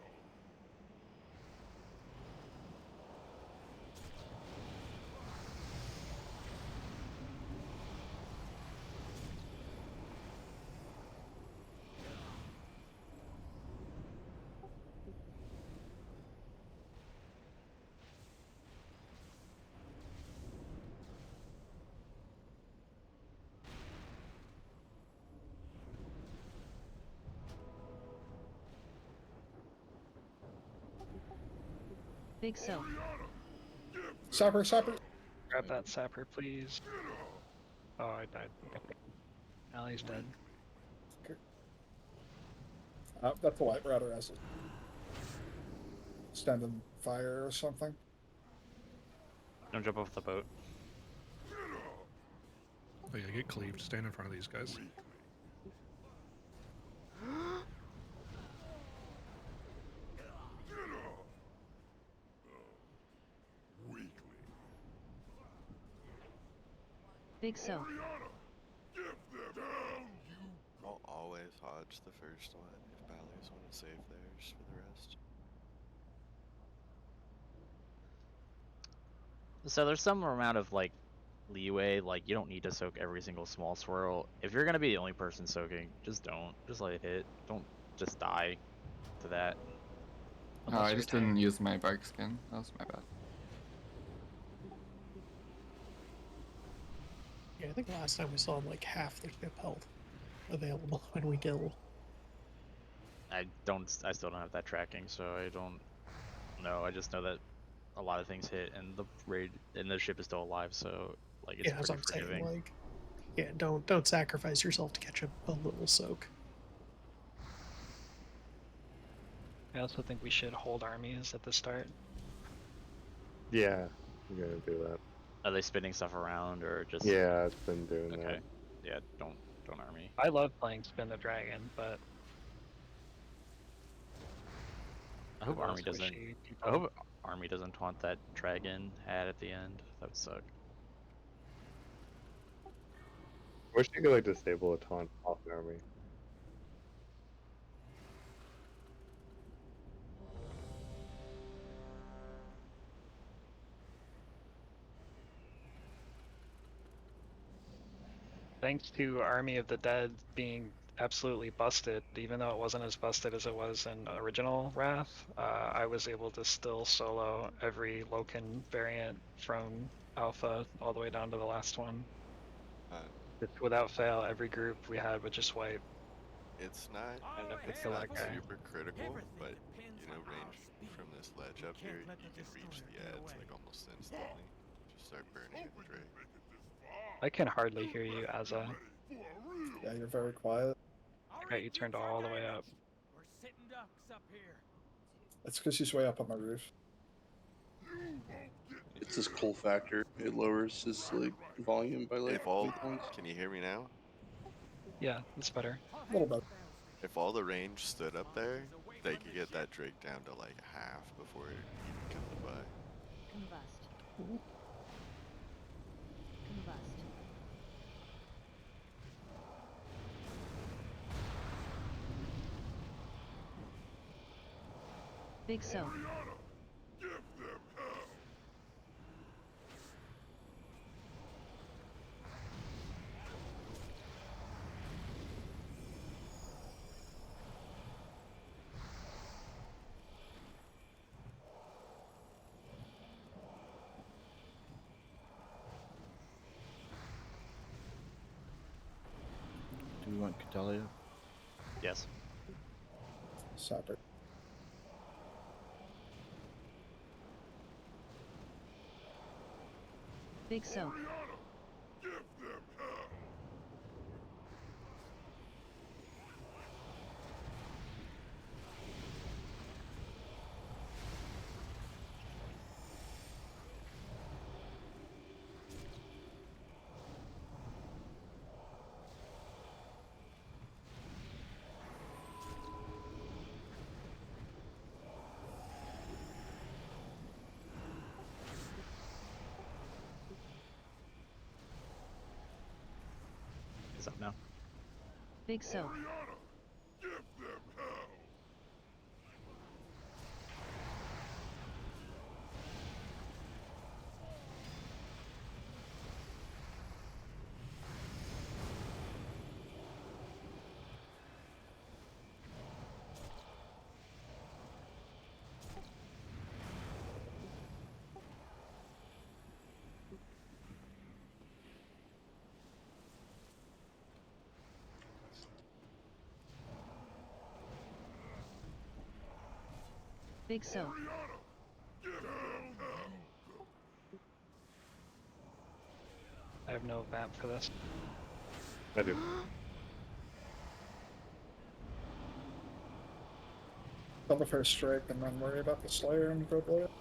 Big soap. Sapper, sapper. Grab that sapper, please. Oh, I died. Allie's dead. That's a light router as a standing fire or something. Don't jump off the boat. Oh yeah, get cleaved. Stand in front of these guys. Big soap. I'll always hodge the first one if Bally's want to save theirs for the rest. So there's some amount of like leeway, like you don't need to soak every single small swirl. If you're gonna be the only person soaking, just don't. Just let it hit. Don't just die to that. Oh, I just didn't use my bike skin. That was my bad. Yeah, I think last time we saw like half the ship health available when we kill. I still don't have that tracking, so I don't know. I just know that a lot of things hit and the raid and the ship is still alive, so like it's Yeah, as pretty I'm saying, forgiving. like, yeah, don't sacrifice yourself to catch a little soak. I also think we should hold armies at the start. Yeah, I'm gonna do that. Are they spinning stuff around or just? Yeah, it's been doing Okay. that. Yeah, don't army. I love playing Spin the Dragon, but I hope for army those doesn't. squishy I people- hope army doesn't taunt that dragon hat at the end. That would suck. Wish you could like disable a taunt off an army. Thanks to Army of the Dead being absolutely busted, even though it wasn't as busted as it was in original Wrath, I was able to still solo every Loken variant from Alpha all the way down to the last one. Just without fail, every group we had would just wipe. It's not, It's not not super critical, but you know, range from this ledge up here, you can reach the edge like almost instantly. Just start burning in the Drake. I can hardly hear you, Azza. Yeah, you're very quiet. I got you turned all the way up. We're sitting ducks up here. It's because he's way up on the roof. It's his cool factor. It lowers his like volume by like If all, 8 points. can you hear me now? Yeah, it's better. A little bit. If all the range stood up there, they could get that Drake down to like half before it even comes by. Combust. Combust. Big soap. Do we want Catalia? Yes. Sapper. Big soap. It's up now. Big soap. Big soap. I have no vamp for this. I do. Kill the first strike and then worry about the Slayer and go blow it.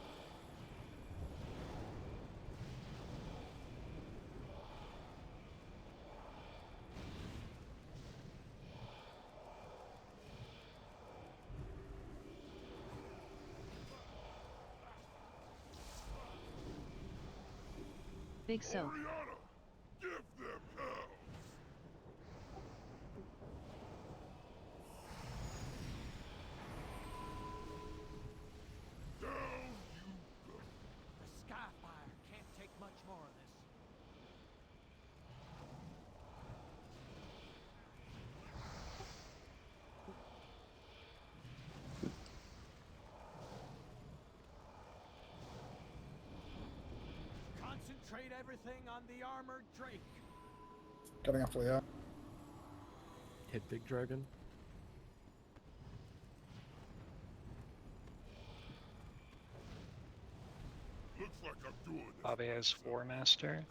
Big soak. Give them hell! Down you go! The Skyfire can't take much more of this. Concentrate everything on the armored Drake. Getting up Leo. Hit big dragon. Looks like I'm doing this. Bobby has 4 master.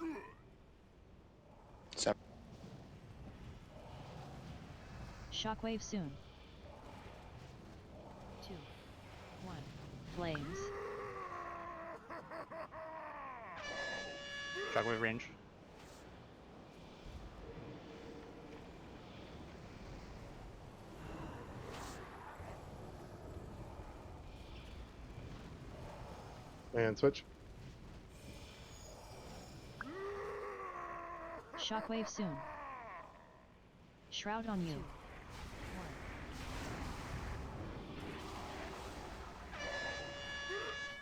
Shockwave soon. 2, 1. Flames. Shockwave range. And switch. Shockwave soon. Shroud on you.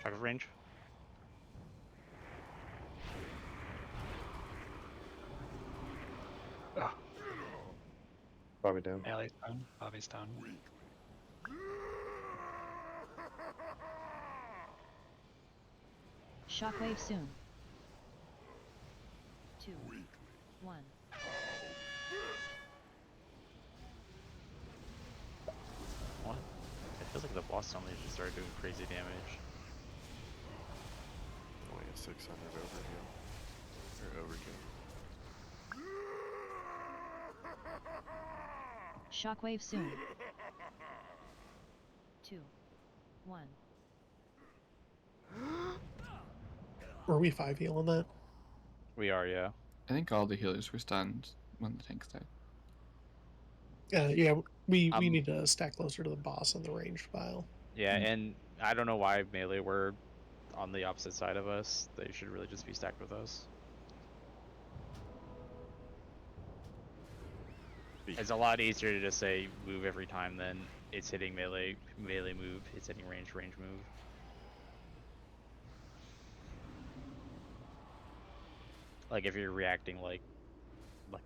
1. Shockwave range. Oh. Bobby down. Alley's down. Bobby's down. Shockwave soon. 2, 1. What? It feels like the boss suddenly just started doing crazy damage. Only a 600 overkill. Or overkill. Shockwave soon. 2, 1. Were we 5 heal on that? We are, yeah. I think all the healers were stunned when the tanks died. Yeah, we need to stack closer to the boss on the ranged file. Yeah, and I don't know why melee were on the opposite side of us. They should really just be stacked with us. It's a lot easier to just say move every time than it's hitting melee move, it's hitting range move. Like if you're reacting like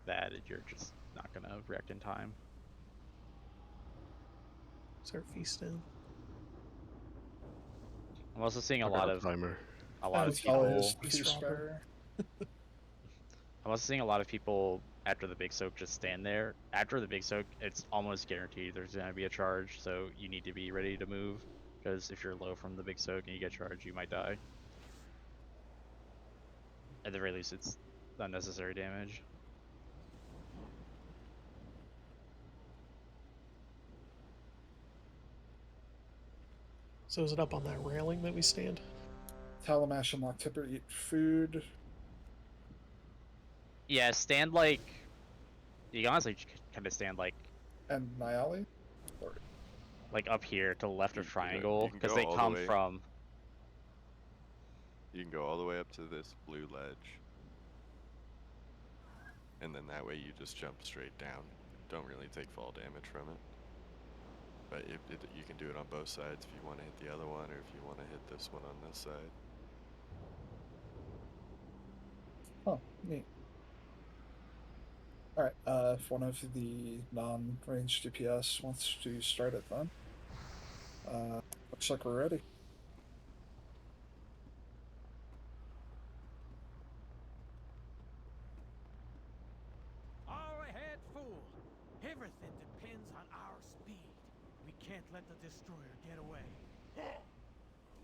that, you're just not gonna react in time. Start feasting. I'm also seeing a I got lot a of timer. a lot of Always people. feast fire. I'm also seeing a lot of people after the big soak just stand there. After the big soak, it's almost guaranteed there's gonna be a charge, so you need to be ready to move. Because if you're low from the big soak and you get charged, you might die. At the very least, it's unnecessary damage. So is it up on that railing that we stand? Talamash and Locktipper eat food. Yeah, stand like... You can honestly kind of stand like... And Nyali? Or... Like up here to the left of You triangle, can because go they all the come way. from... You can go all the way up to this blue ledge. And then that way you just jump straight down. Don't really take fall damage from it. But you can do it on both sides if you want to hit the other one, or if you want to hit this one on this side. Oh, neat. Alright, if one of the non-ranged DPS wants to start it then. Looks like we're ready. All ahead, fool! Everything depends on our speed. We can't let the destroyer get away. Ha! I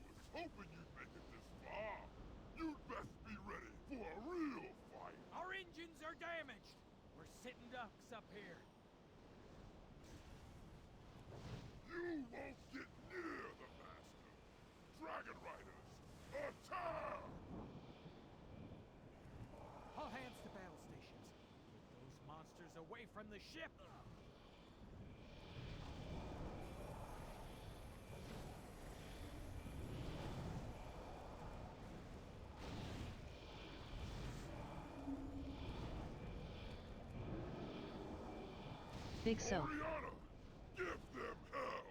was hoping you'd sitting ducks up here. You won't get near the master. Dragon Riders, attack! All hands to battle stations. Get those monsters away from the ship. Big so. Oriana, give them hell!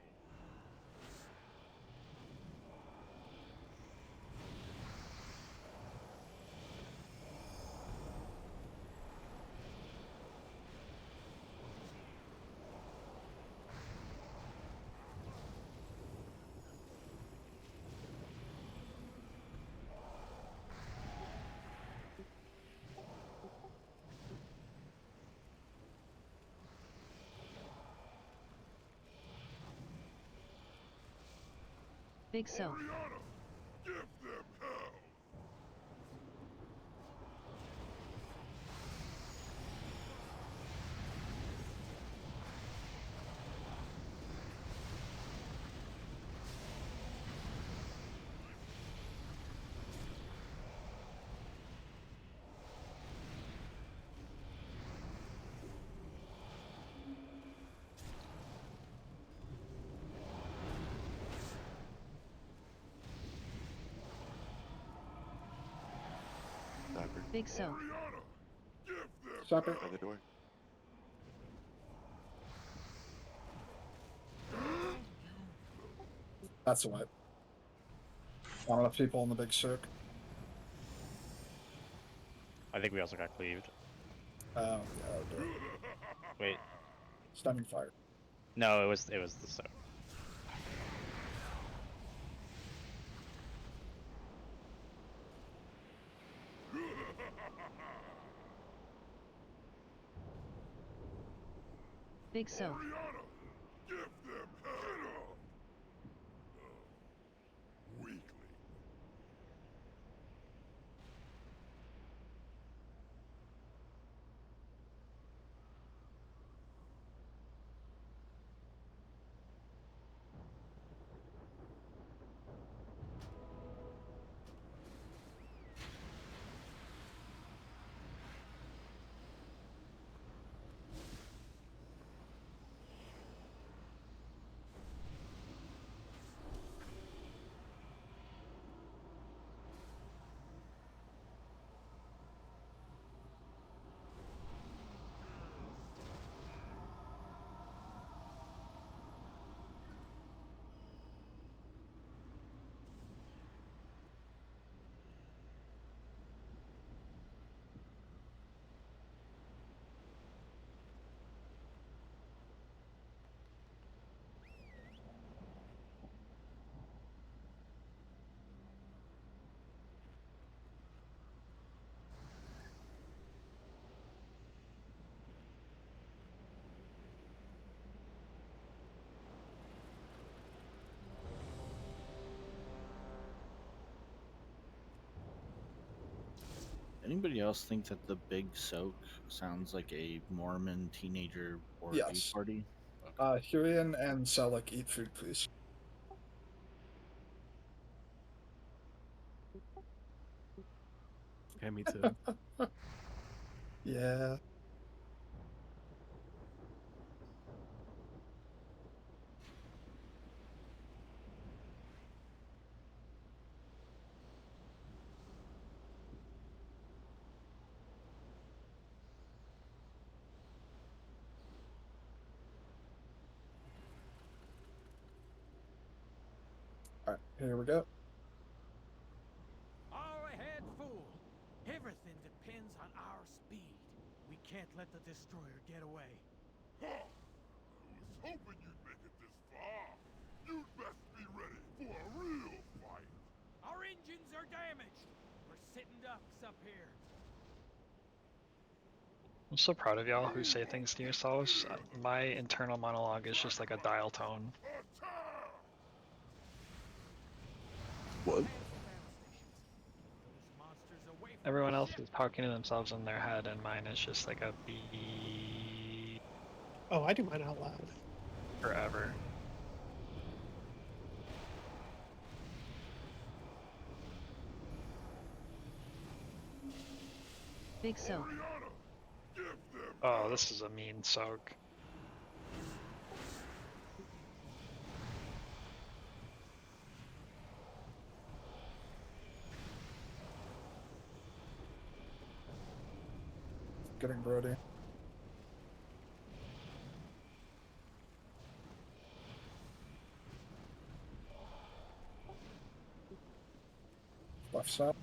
Big so. Oriana, give them hell! Sniper. Big so. Oriana, give them Stop it. By the door. That's a wipe. Not enough people in the big circ. I think we also got cleaved. Yeah, okay. Wait. Stunning fire. No, it was the soak. Big so. Oriana, give them hell! Weakling. Anybody else think that the big soak sounds like a Mormon teenager orgy Yes. party? Hurian and Selleck, eat food, please. Okay, me too. Yeah. Alright, here we go. All ahead, fool! Everything depends on our speed. We can't let the destroyer get away. Huh. I was hoping you'd make it this far. You'd best be ready for a real fight. Our engines are damaged. We're sitting ducks up here. I'm so proud of y'all who say things to yourselves. My internal monologue is just like a dial tone. What? Monsters away from Everyone the else ship. is talking to themselves in their head, and mine is just like a beep. Oh, I do mine out loud. Forever. Big soak. Oh, this is a mean soak. Getting Brody. Left side.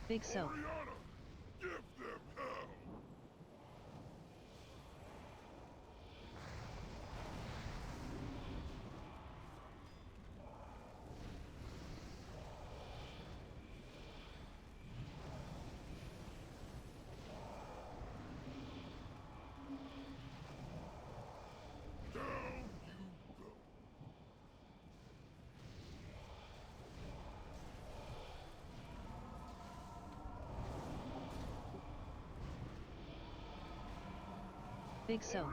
Big soak. Big soak.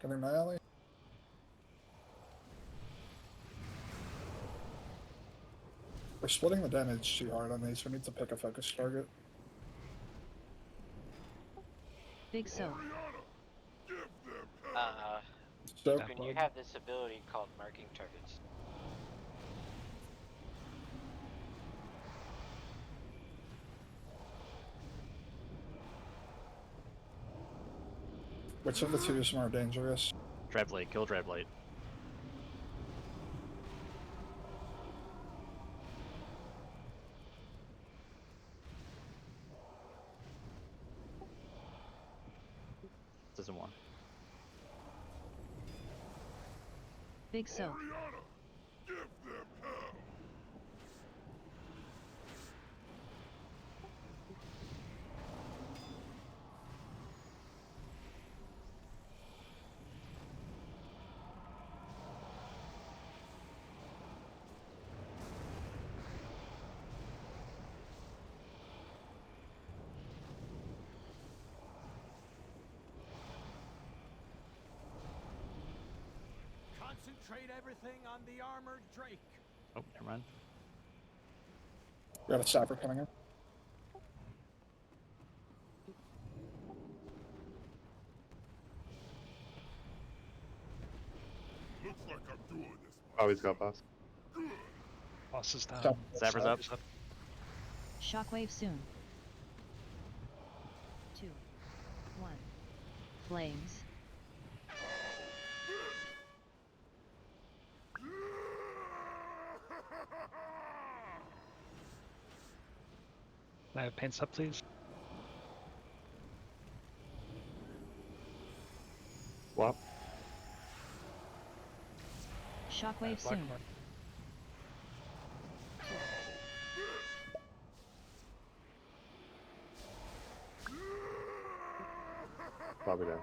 Getting my alley. We're splitting the damage too hard on these. We need to pick a focus target. Big soak. So, When you have this ability called marking targets. which of the two is more dangerous? Dreadblade, kill Dreadblade. Doesn't want. Big soak. Concentrate everything on the armored Drake. Oh, never mind. We got a sapper coming in. Looks like I'm doing this. Oh, he's got boss. Boss is down. Zapper's up. Shockwave soon. 2, 1. Flames. Can I have paints up, please? Swap. Shockwave soon. Blackmore. 2. Probably down.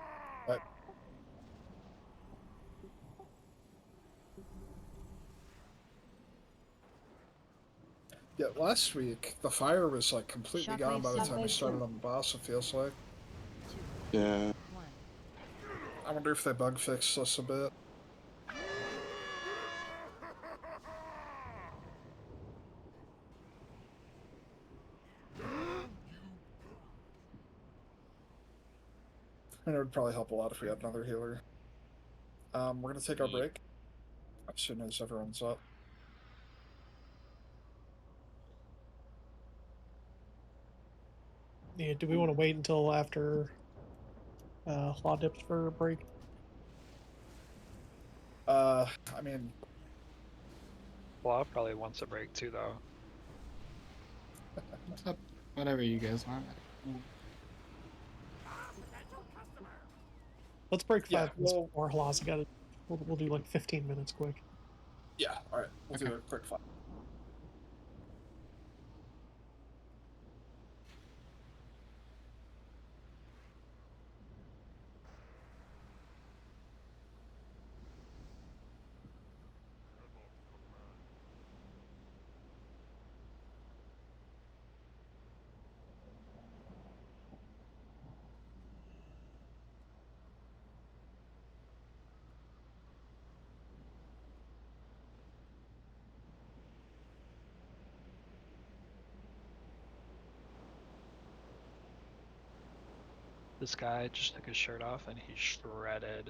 Yeah, last week the fire was like completely gone by the time we Shockwave started soon. on the boss. It feels like. 2, Yeah. 1. I wonder if they bug fixed this a bit. And it would probably help a lot if we had another healer. We're gonna take our break as soon as everyone's up. Yeah, do we want to wait until after Law dips for a break? I mean, Well, probably wants a break too, though. What's up? Whatever you guys want. Let's break 5 Yeah, minutes well- before Laws got it. We'll do like 15 minutes quick. Yeah, all right. We'll do a quick 5. This guy just took his shirt off and he's shredded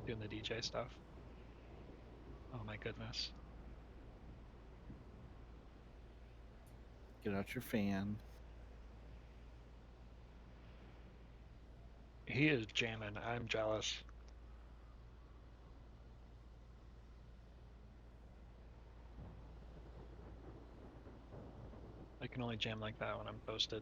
doing the DJ stuff. Oh my goodness. Get out your fan. He is jamming. I'm jealous. I can only jam like that when I'm posted.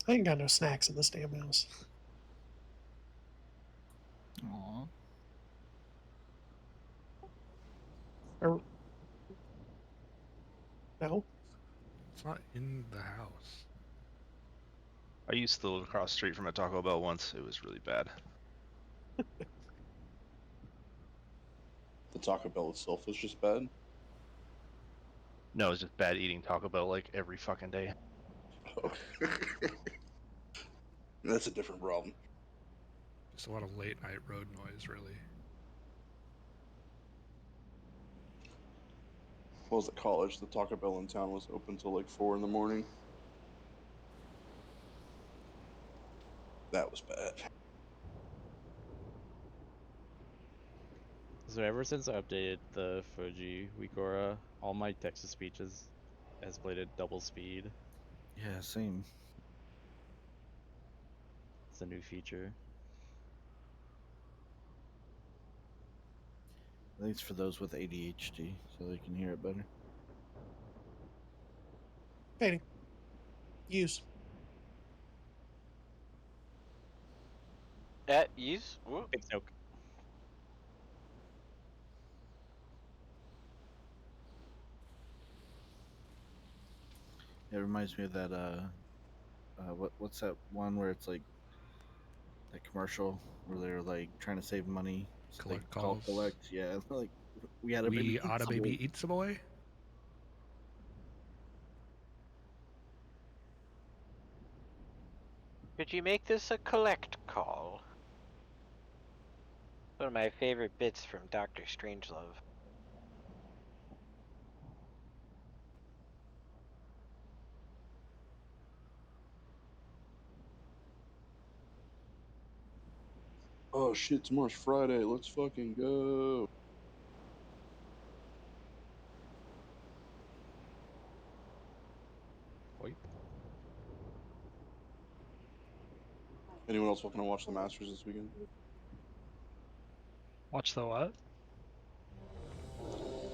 I ain't got no snacks in this damn house. Aww. No. It's not in the house. I used to live across the street from a Taco Bell once. It was really bad. The Taco Bell itself was just bad. No, it was just bad eating Taco Bell like every fucking day. Oh. That's a different problem. Just a lot of late night road noise, really. Well, I was at college. The Taco Bell in town was open till like 4 in the morning. That was bad. So ever since I updated the Fuji Wikora, all my text-to-speech has played at double speed. Yeah, same. It's a new feature. I think it's for those with ADHD, so they can hear it better. Fading. Use. Use? Whoop. Big soak. It reminds me of that what's that one where it's like that commercial where they're like trying to save money, so Collect they call calls. collect. Yeah, like we had a We baby. ought a baby eats a boy. Could you make this a collect call? One of my favorite bits from Dr. Strangelove. Oh shit, tomorrow's Friday. Let's fucking go. Oip. Anyone else looking to watch the Masters this weekend? Watch the what?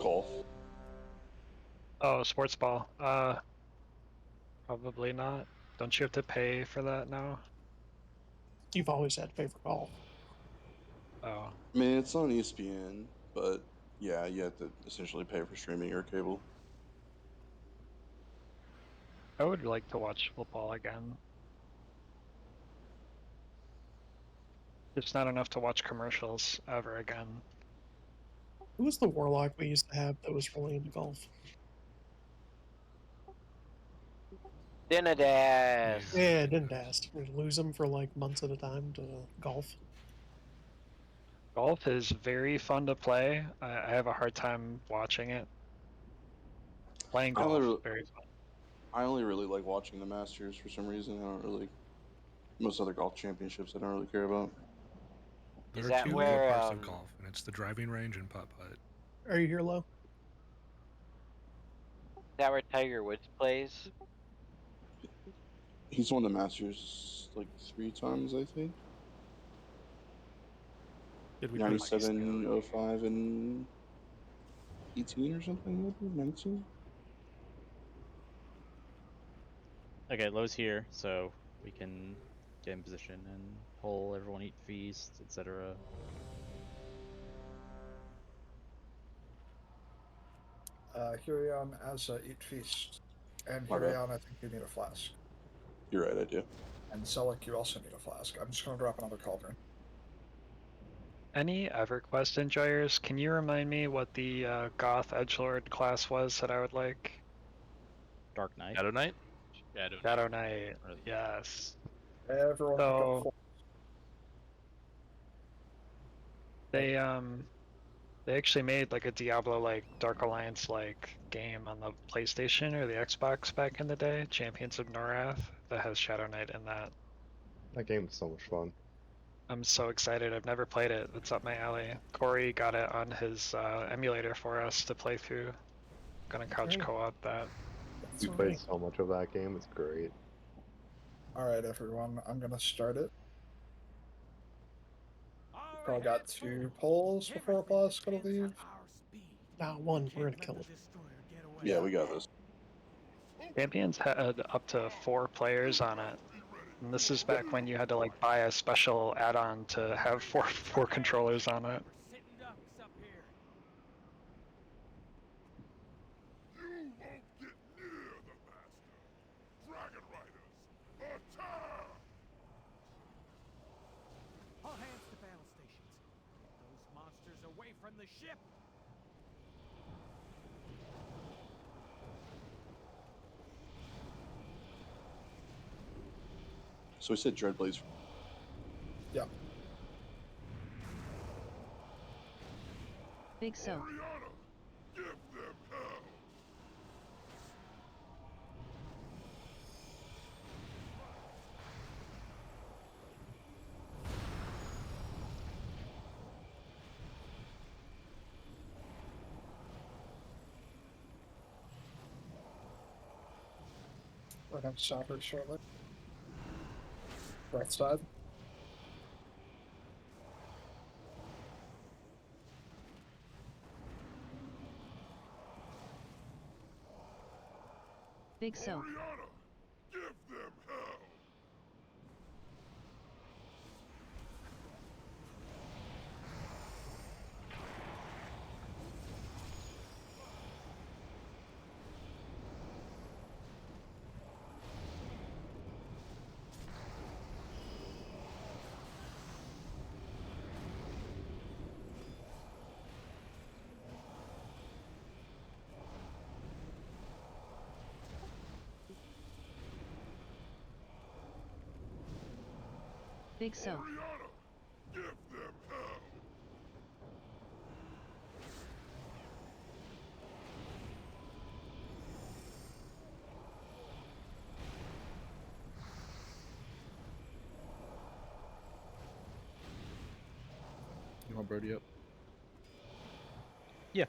Golf. Oh, sports ball. Probably not. Don't you have to pay for that now? You've always had to pay for golf. Oh. I mean, it's on ESPN, but yeah, you have to essentially pay for streaming or cable. I would like to watch football again. It's not enough to watch commercials ever again. Who was the warlock we used to have that was really into golf? Dinadas. Yeah, I didn't ask. We lose him for like months at a time to golf. Golf is very fun to play. I have a hard time watching it. Playing I golf, only, very fun. I only really like watching the Masters for some reason. I don't really. Most other golf championships, I don't really care about. There Is are that two where, core parts of golf, and it's the driving range and putt-putt. Are you here, Lo? Is that where Tiger Woods plays? He's won the Masters like 3 times, I think. Did we 97, 05, and 18 or something, maybe 19. Okay, Lowe's here, so we can get in position and pull everyone, eat feast, etc. Hirion as Eat Feast. And My bad. Hirion, I think you need a flask. You're right, I do. And Selleck, you also need a flask. I'm just going to drop another cauldron. Any EverQuest enjoyers, can you remind me what the Goth Edgelord class was that I would like? Dark Knight. Shadow Knight? Shadow Knight, yes. Everyone pick up 4. They actually made like a Diablo-like Dark Alliance-like game on the PlayStation or the Xbox back in the day, Champions of Norath, that has Shadow Knight in that. That game is so much fun. I'm so excited. I've never played it. It's up my alley. Corey got it on his emulator for us to play through. Gonna couch co-op that. We played so much of that game. It's great. Alright, everyone. I'm going to start it. Probably got 2 polls before Blast going to leave. Nah, 1. We're going to kill it. Yeah, we got this. Champions had up to 4 players on it. And this is back when you had to like buy a special add-on to have four controllers on it. All hands to battle stations. Get those monsters away from the ship. So we said Dreadblades. Yeah. Big so. We're going to stop her shortly. Right side. Big so. Big so. You want Brody up? Yeah.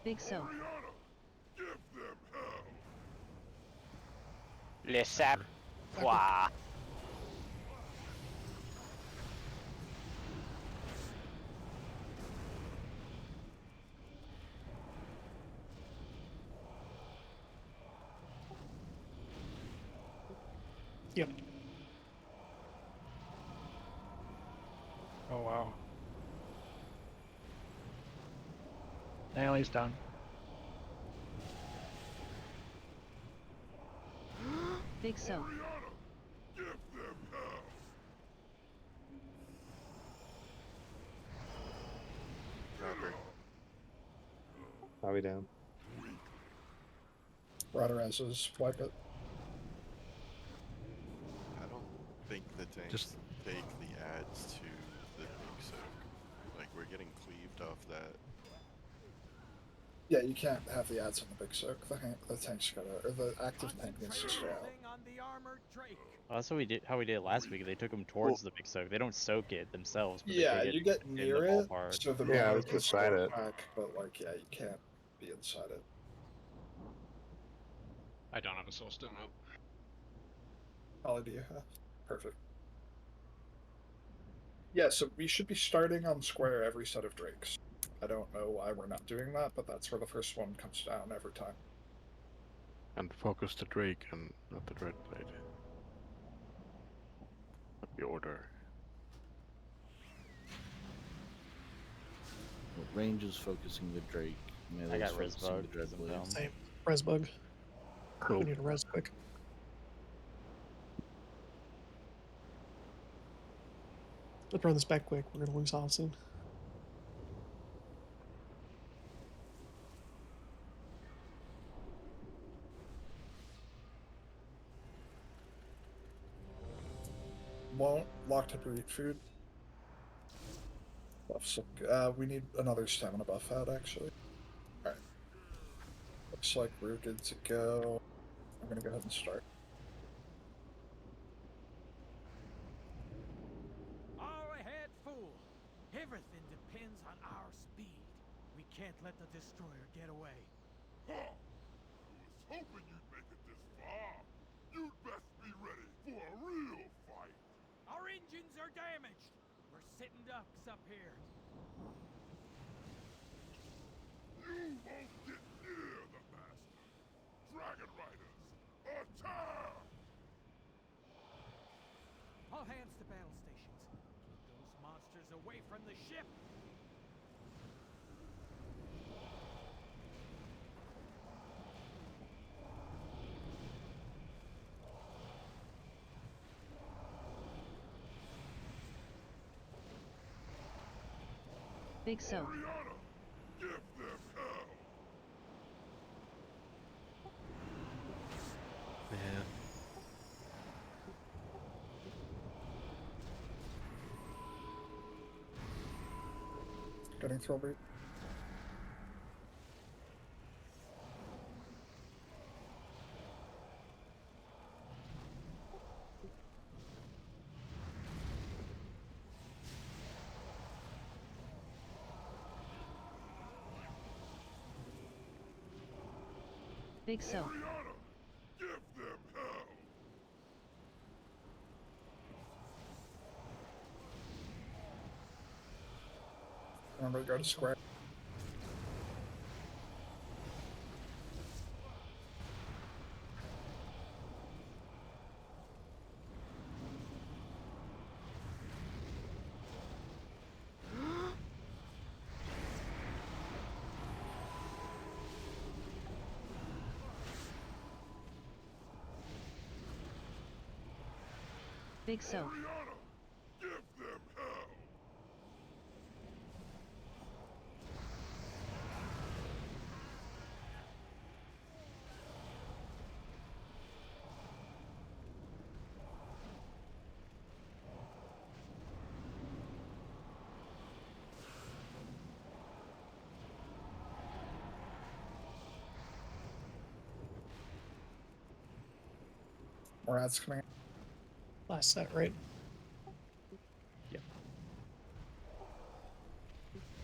Big soak. Le sap. Quoi. Yep. Oh wow. Nailie's done. Big soak. Dropper. Probably down. Radarazes, wipe it. I don't think the tanks Just- take the adds to the big soak. Like, we're getting cleaved off that. Yeah, you can't have the ads on the big soak. The tank's gotta, or the active tank needs to stay out. Well, that's what we did. How we did it last week. They took them towards the big soak. They don't soak it themselves, but Yeah, they take you it get in near the it, ballpark. so the Yeah, I was can beside score it. back, but like, yeah, you can't be inside it. I don't have a soul stone up. How many do you have? Perfect. Yeah, so we should be starting on square every set of drakes. I don't know why we're not doing that, but that's where the first one comes down every time. And focus the Drake and not the Dreadblade. The order. Well, range is focusing the Drake. I got Melee's focusing Rizbug the because I'm Dreadblade. dumb. Same. Res bug. Cool. We need a res quick. Let's run this back quick. We're gonna lose off soon. Won't lock to breed food. Buffs. We need another stamina buff out actually. Alright. Looks like we're good to go. I'm gonna go ahead and start. All ahead, fool! Everything depends on our speed. We can't let the destroyer get away. Huh. I was hoping you'd make it this far. You'd best be ready for a real fight. Our engines are damaged. We're sitting ducks up here. You won't get near the master. Dragon Riders, attack! All hands to battle stations. Keep those monsters away from the ship. Big soak. Give them hell! Man. Getting throw breed. Big soak. Give them hell! Remember to go to square. Big soak. Give them hell! More ads coming in. Last set, right? Yep.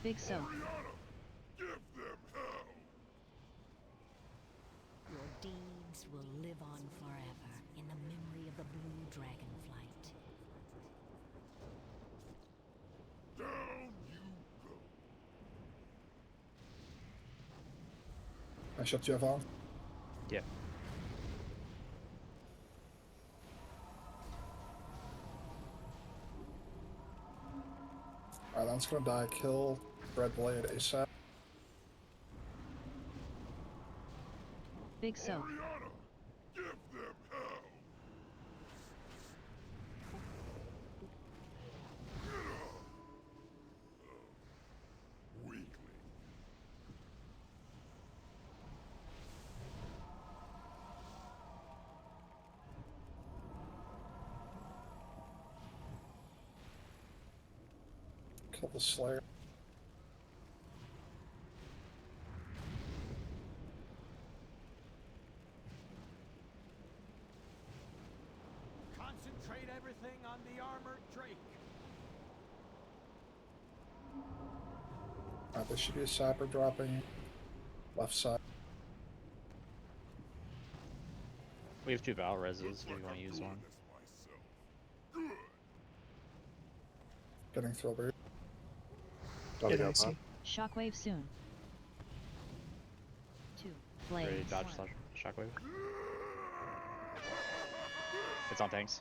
Big soak. Give them hell! This will live on forever in the memory of the blue dragonflight. Down you go. I shut you off. Yep. Alright, that's gonna die. Kill Red Blade ASAP. Big soap. Oriana, give them hell. Weakling. Kill the Slayer. Concentrate everything on the armored Drake. Alright, there should be a sapper dropping left side. We have 2 Val reses if you want to use one. Getting Thrillbreed. Get icy. Shockwave soon. 2. Ready Blades. to dodge slash shockwave? It's on tanks.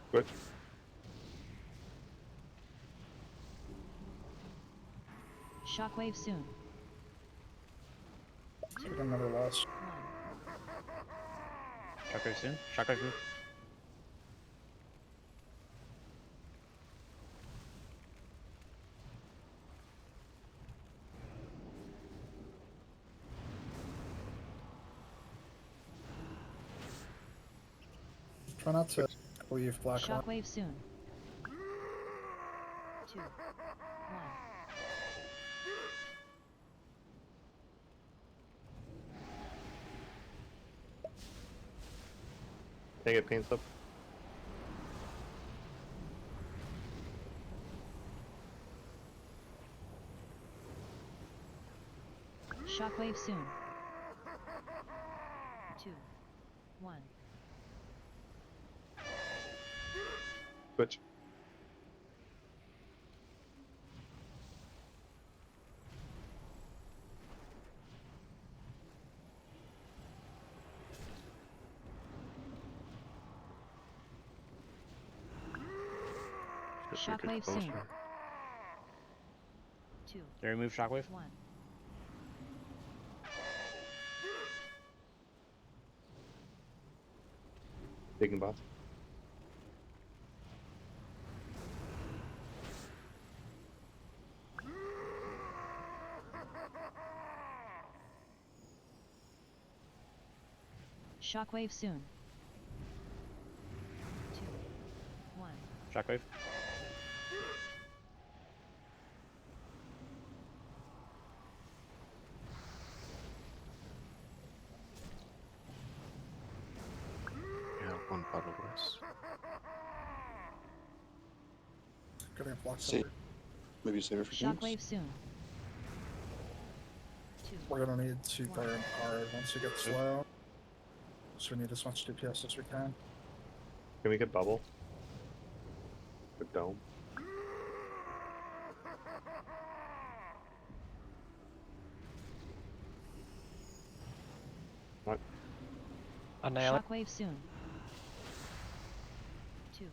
Switch. Shockwave soon. Get another loss. 1. Shockwave soon. Shockwave move. Try not to leave black line. Shockwave soon. 2. 1. Can I get pain slip? Shockwave soon. 2. 1. Switch. Shockwave soon. 2. Did I remove shockwave? 1. Taking boss. Shockwave soon. 2. 1. Shockwave. Yeah, 1 bottle less. Getting a block Save. Maybe save it for games. Shockwave soon. 2. We're gonna need to burn hard once it gets slow. So we need as much DPS as we can. Can we get bubble? The dome. What? Annihilate. Shockwave soon. 2.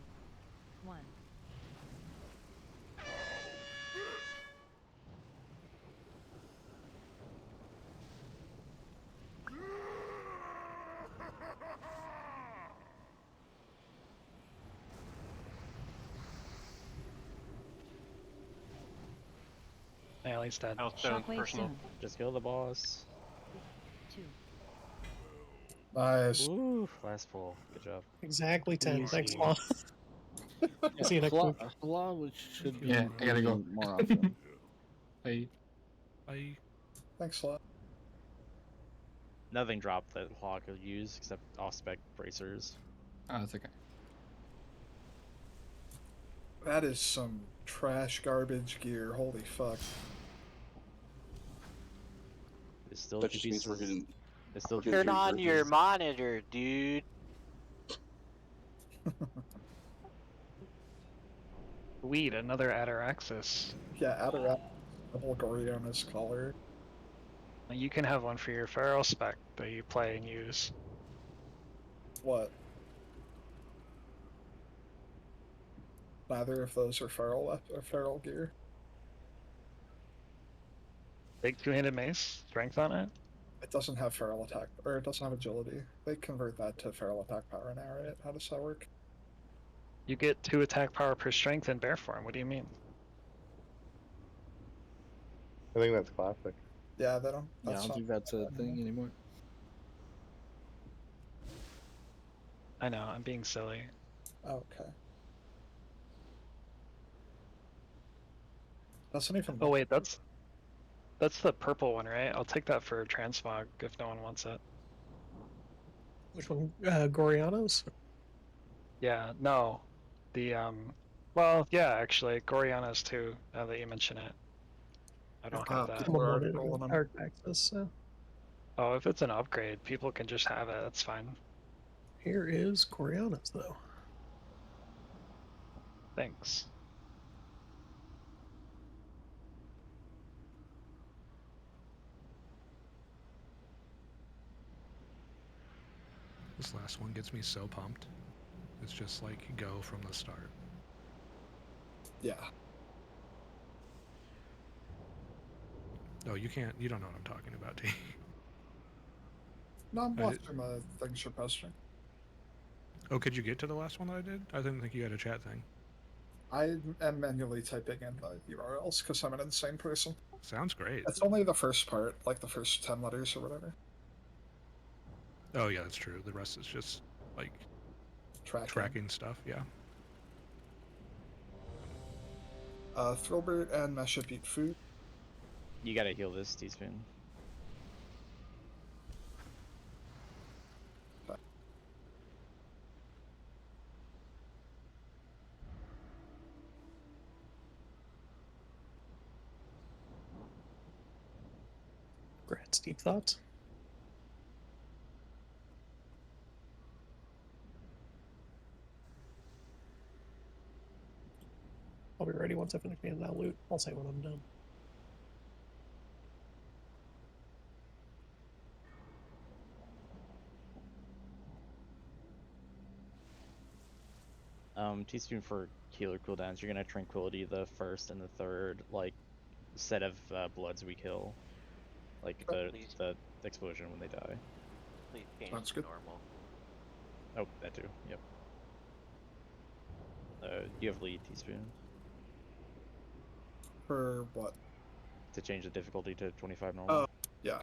1. Annihilate's dead. Shockwave soon. Just kill the boss. 2. Nice. Ooh, last pull. Good job. Exactly 10. Thanks, Easy. Law. See you next week. Flaw which should be Yeah, I gotta go. more often. Bye. Bye. Thanks a lot. Nothing dropped that Claw could use except off-spec bracers. Oh, that's okay. That is some trash garbage gear. Holy fuck. There's still That two just means we're pieces. getting. There's still We're two getting Turn three on your bridges. monitor, dude. Weed, another Ataraxis. Yeah, Atarax, double Goriona's collar. You can have one for your feral spec that you play and use. What? Neither of those are feral gear. Big two-handed mace, strength on it. It doesn't have feral attack, or it doesn't have agility. They convert that to feral attack power now, right? How does that work? You get 2 attack power per strength in bear form. What do you mean? I think that's classic. Yeah, they don't. Yeah, I That's don't not think that's a thing anymore. I know, I'm being silly. Okay. Doesn't even. Oh wait, that's the purple one, right? I'll take that for transmog if no one wants it. Which one? Gorianos? Yeah, no. The well, yeah, actually, Goriana's too, now that you mention it. I don't have that. People are Someone wanted rolling them. Dark Access, so Oh, if it's an upgrade, people can just have it, that's fine. here is Gorianos, though. Thanks. This last one gets me so pumped. It's just like go from the start. Yeah. Oh, you can't. You don't know what I'm talking about, T. No, I'm I watching the things you're posting. Oh, could you get to the last one that I did? I didn't think you had a chat thing. I am manually typing in the URLs because I'm an insane person. Sounds great. It's only the first part, like the first 10 letters or whatever. Oh yeah, that's true. The rest is just like tracking stuff. Yeah. Thrillbert and Mesha beat food. You gotta heal this, teaspoon. Grant, Steve, thoughts? I'll be ready once I finish handing out loot. I'll say when I'm done. Teaspoon for healer cooldowns. You're gonna tranquility the first and the third like set of bloods we kill, like the explosion when they die. Please change Sounds to good. normal. Oh, that too. Yep. You have lead, teaspoon, For what? to change the difficulty to 25 normal. Oh, yeah.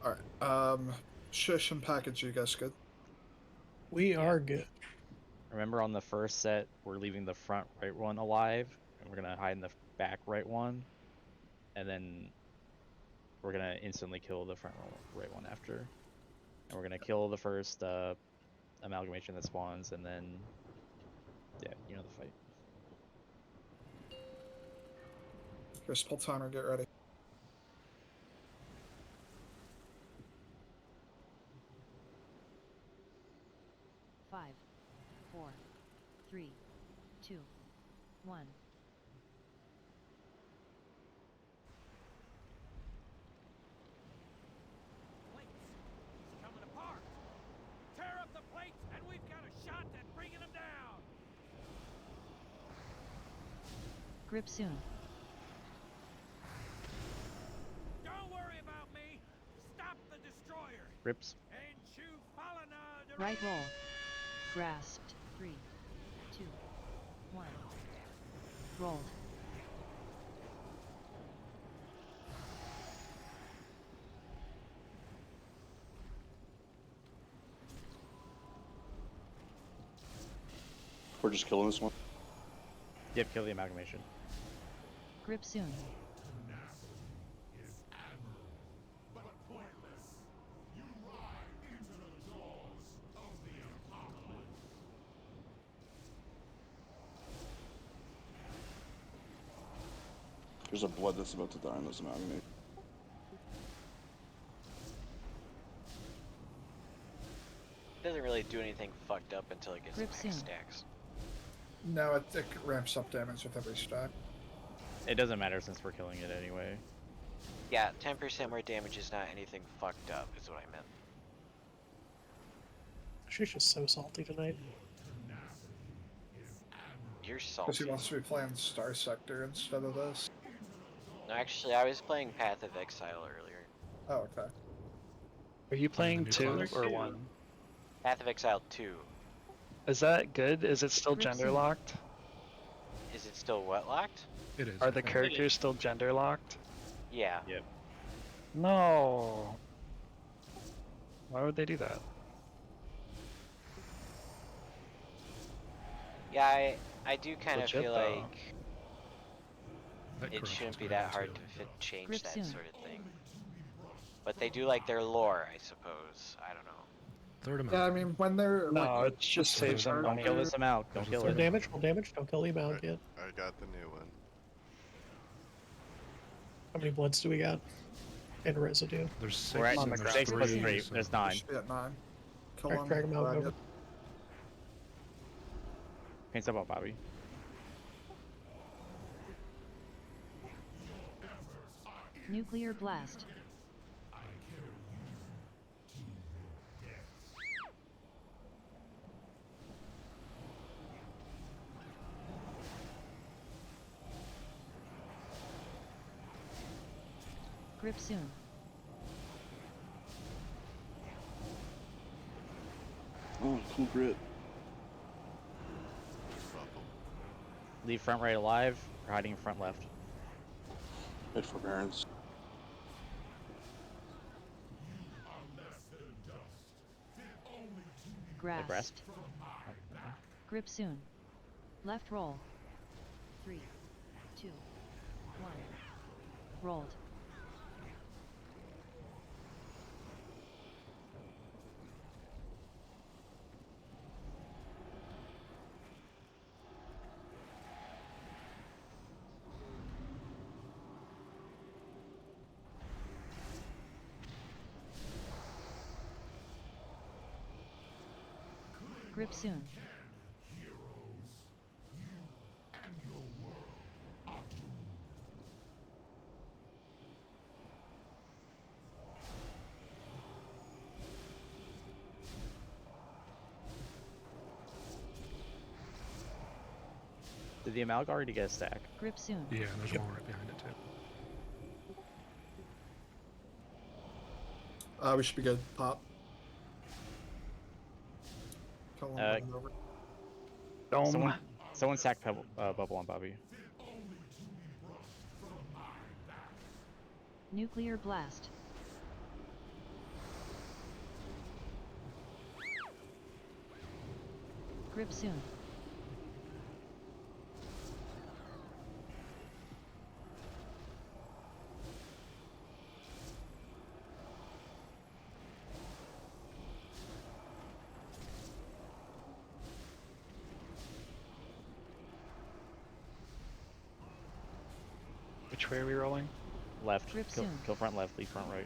Alright, Shush and Package, you guys good? We are good. Remember, on the first set, we're leaving the front right one alive, and we're gonna hide in the back right one, and then we're gonna instantly kill the front right one after. And we're gonna kill the first amalgamation that spawns, and then yeah, you know the fight. Here's pull timer, get ready. Five, 4, 3, 2, 1. He's coming apart. Tear up the plates, and we've got a shot at bringing him down. Grip soon. Don't worry about me. Stop the destroyer. Rips. And chew Falana. Right roll. Grasped. 3, 2, 1. Rolled. We're just killing this one. Yep, kill the amalgamation. Grip soon. There's a blood that's about to die in this amalgamation. Doesn't really do anything fucked up until it gets Grip max soon. stacks. No, it ramps up damage with every stack. It doesn't matter since we're killing it anyway. Yeah, 10% more damage is not anything fucked up, is what I meant. She's just so salty tonight. You're Because salty. he wants to be playing Star Sector instead of this. No, actually, I was playing Path of Exile earlier. Oh, okay. Are you playing new 2 class? or 1? Path of Exile 2. Is that good? Is it still Grip gender soon. locked? Is it still what locked? It is. Are I the think. characters still gender locked? Yeah. Yep. No. Why would they do that? Yeah, I do kind of Legit, feel though. like That it corruption's shouldn't be playing that hard too. to change Grip that soon. sort of thing. But they do like their lore, I suppose. I don't know. Third amount. Yeah, I mean, when they're No, like it just specific saves them Don't money. kill this amount. Don't There's a kill Roll third it. damage, roll damage. Don't kill the amount yet. I got the new one. How many bloods do we got? And residue. There's 6 We're at and there's 6 plus 3. 3. So There's You 9. should be at 9. Kill Alright, him. drag him out, drag go. it. Paints up on Bobby. Nuclear blast. Grip soon. Oh, cool grit. Leave front right alive. Or hiding front left. Hit forbearance. Grasped. breast? Grip soon. Left roll. 3, 2, 1. Rolled. Grip soon. Did the Amalg already get a stack? Grip soon. Yeah, there's one right behind it too. We should be good. Pop. Kill him, bring him over. Someone sack bubble on Bobby. Nuclear blast. Grip soon. Which way are we rolling? Left. Grip Kill, soon. kill front left, leave front right.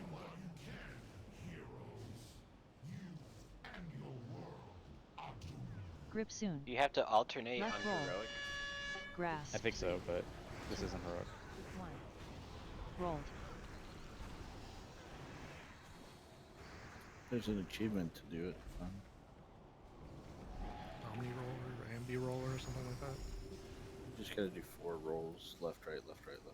Grip soon. You have to alternate Left on roll. heroic. Grasp. I think so, but this isn't heroic. 1. Rolled. There's an achievement to do it. Omni roller, ambi roller, or something like that. You just gotta do 4 rolls, left, right, left, right, left, right.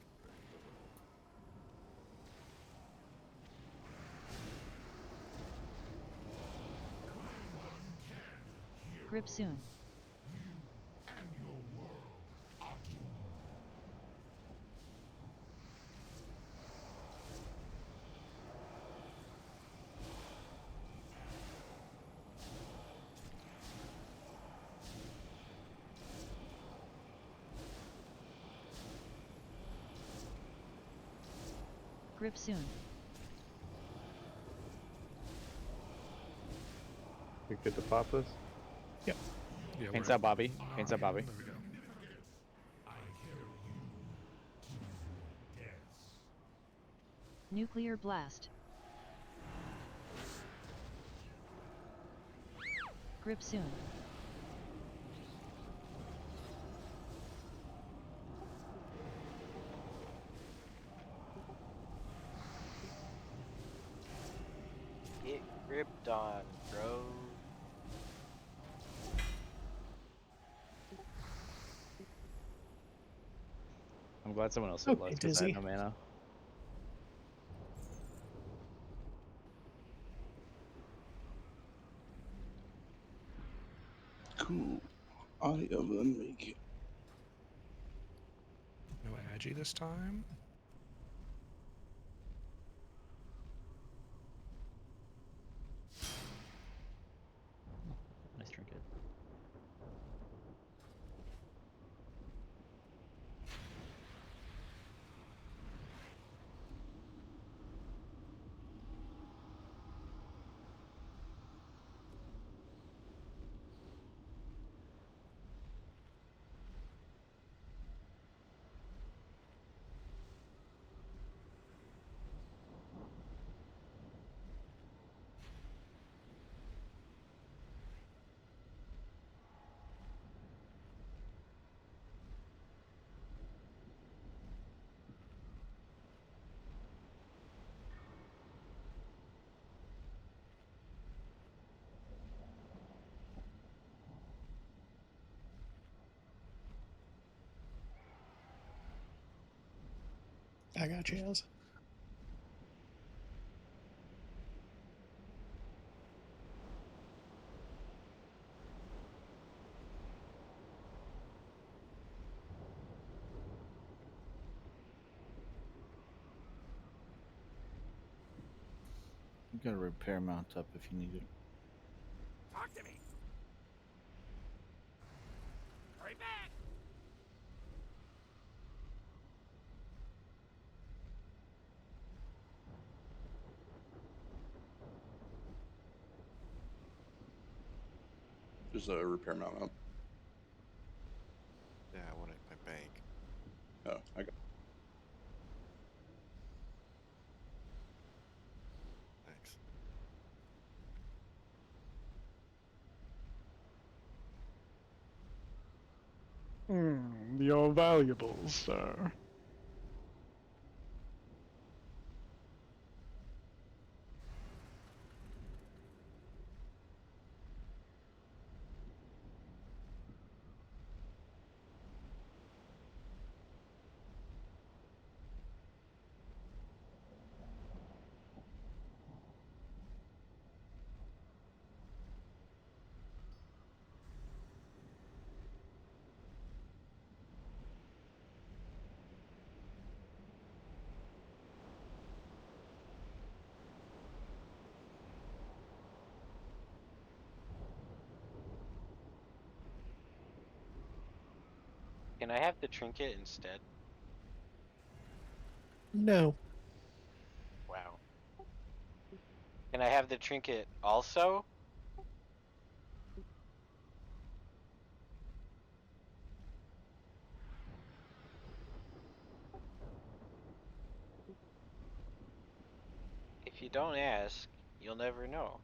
Grip soon. Grip soon. You good to pop this? Yep. Yeah, Paints we're out Bobby. Paints out Bobby. There we go. Nuclear blast. Grip soon. Get gripped on, bro. I'm glad someone else hit Okay, less because I had Dizzy. no mana. Cool. I am unmake it. No Agi this time. Nice trinket. I got Chaz. You got a repair mount up if you need it. Talk to me. Hurry back. There's a repair mount up. Yeah, I want it in my bank. Oh, I got. Thanks. Your valuables, sir. Can I have the trinket instead? No. Wow. Can I have the trinket also? If you don't ask, you'll never know.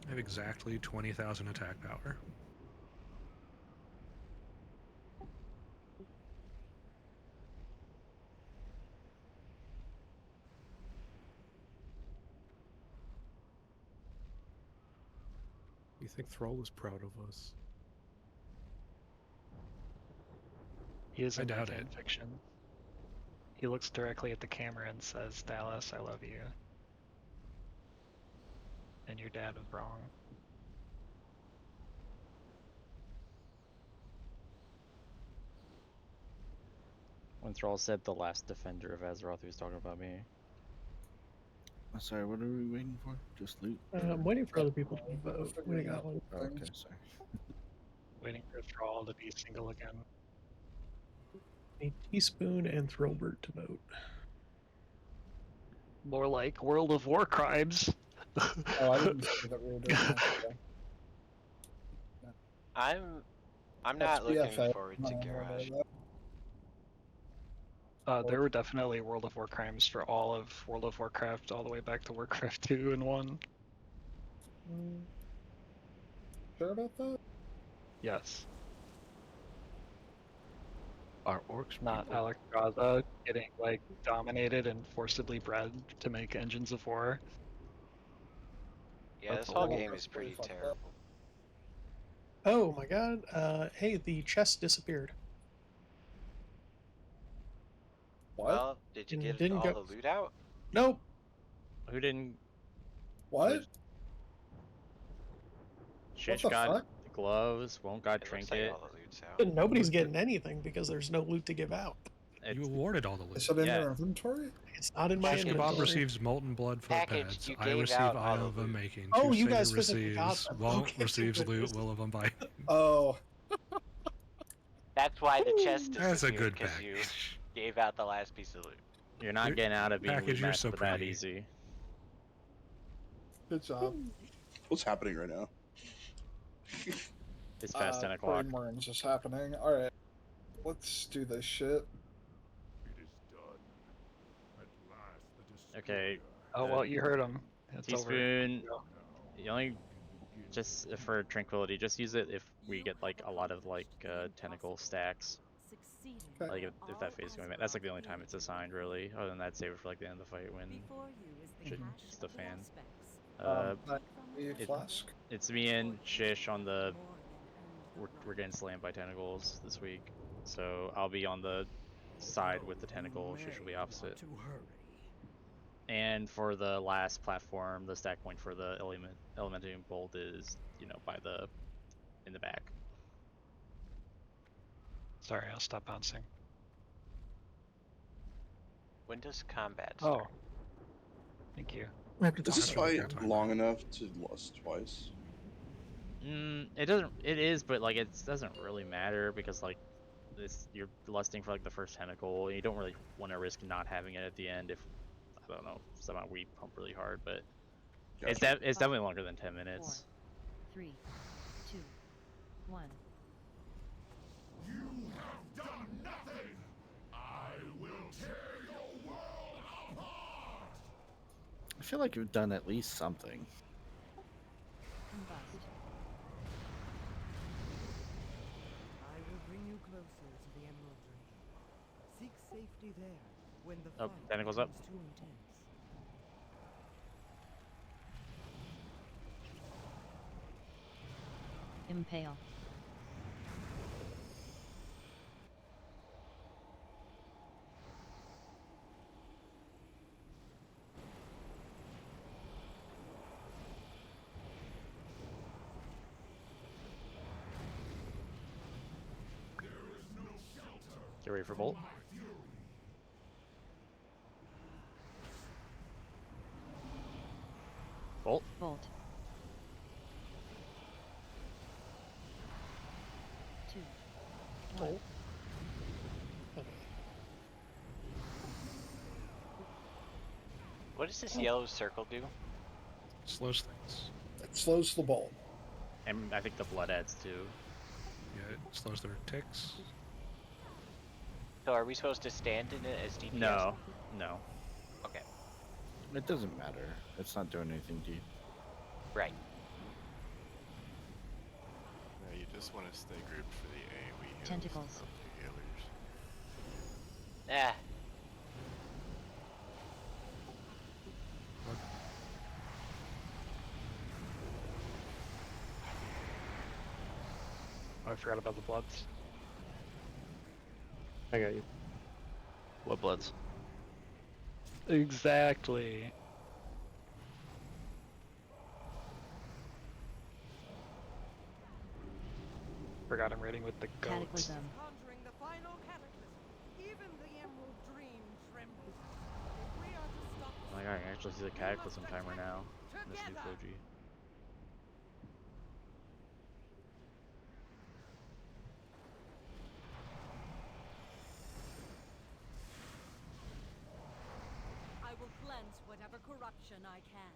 I have exactly 20,000 attack power. You think Thrall is proud of us? He is I in my doubt fan it. fiction. He looks directly at the camera and says, "Dallas, I love you." And your dad was wrong. When Thrall said the last defender of Azeroth, he was talking about me. I'm sorry, what are we waiting for? Just loot? I'm waiting for other people to vote. We got one. Oh, okay, sorry. Waiting for Thrall to be single again. A Teaspoon and Throwbird to vote. More like World of War crimes. Oh, I didn't see that we were doing that. I'm That's not looking BFA. forward I to don't know about Garage. that. There were definitely World of War crimes for all of World of Warcraft, all the way back to Warcraft 2 and 1. Sure about that? Yes. Are orcs Not people? Alexstrasza getting like dominated and forcibly bred to make engines of war. Yeah, That's this whole old. game is pretty terrible. Oh my god. Hey, the chest disappeared. What? Well, did you get Didn't all go. the loot out? Nope. Who didn't? What? Shish the got fuck? the gloves. Won't got It looks trinket. like all the loot's out. Nobody's getting anything because there's no loot to give out. You awarded all the loot. Is it in Yeah. your inventory? It's not in my Shish Kebab inventory. receives molten blood Package, footpads. you I gave receive out all the Eye of loot. Making. Oh, you Tusager guys physically got receives, them. won't Okay, receives good. loot. Will of them by. Oh. That's why the chest disappeared. That's a good because you package. gave out the last piece of loot. You're not getting out of being Package, loot you're master so that pretty. easy. Good job. What's happening right now? It's past 10 o'clock. Brain worms is happening. Alright. Let's do this shit. Okay. Oh well, you heard him. It's Teaspoon. over. The only, just for tranquility, just use it if we get like a lot of like tentacle stacks. Like if that phase is going back, that's like the only time it's assigned really. Other than that, save it for like the end of the fight when shit's the fan. It's me and Shish on the. We're getting slammed by tentacles this week, so I'll be on the side with the tentacle. Shish will be opposite. And for the last platform, the stack point for the elementing bolt is, by the in the back. Sorry, I'll stop bouncing. When does combat Oh. start? Thank you. Is this fight long enough to lust twice? It doesn't. It is, but like it doesn't really matter because like you're lusting for like the first tentacle. And you don't really want to risk not having it at the end if I don't know somehow we pump really hard, but it's definitely longer than 10 minutes. 4, 3, 2, 1. You have done nothing! I will tear your world apart! I feel like you've done at least something. Combust. I will bring you closer to the Emerald Ring. Seek safety there when the Oh, fight tentacles up. becomes too intense. Impale. Get ready for bolt. Bolt. Bolt. 2, 1. What does this yellow circle do? Slows things. It slows the ball. And I think the blood adds too. Yeah, it slows their ticks. So are we supposed to stand in it as DPS? No. Okay. It doesn't matter. It's not doing anything to you. Right. Yeah, you just want to stay grouped for the AoE heals. Tentacles. Not the healers. Ah. Oh, I forgot about the bloods. I got you. What bloods? Exactly. Forgot I'm raiding with the goat. Cataclysm. Conjuring the final cataclysm. Even the Emerald Dream trembles. If we are to stop Oh my god, I can actually see the cataclysm timer now. In this new together. Koji. I will cleanse whatever corruption I can.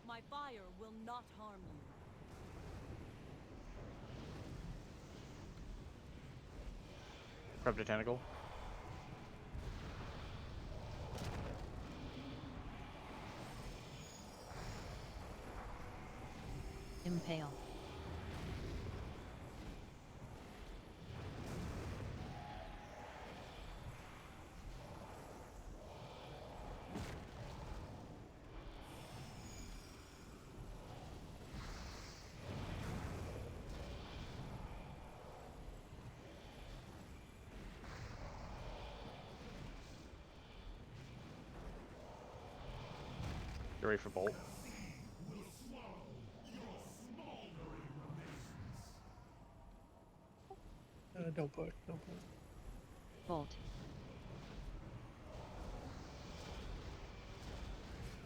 My fire will not harm you. Corrupted tentacle. Impale. Get ready for bolt. Don't push. Don't push. Bolt.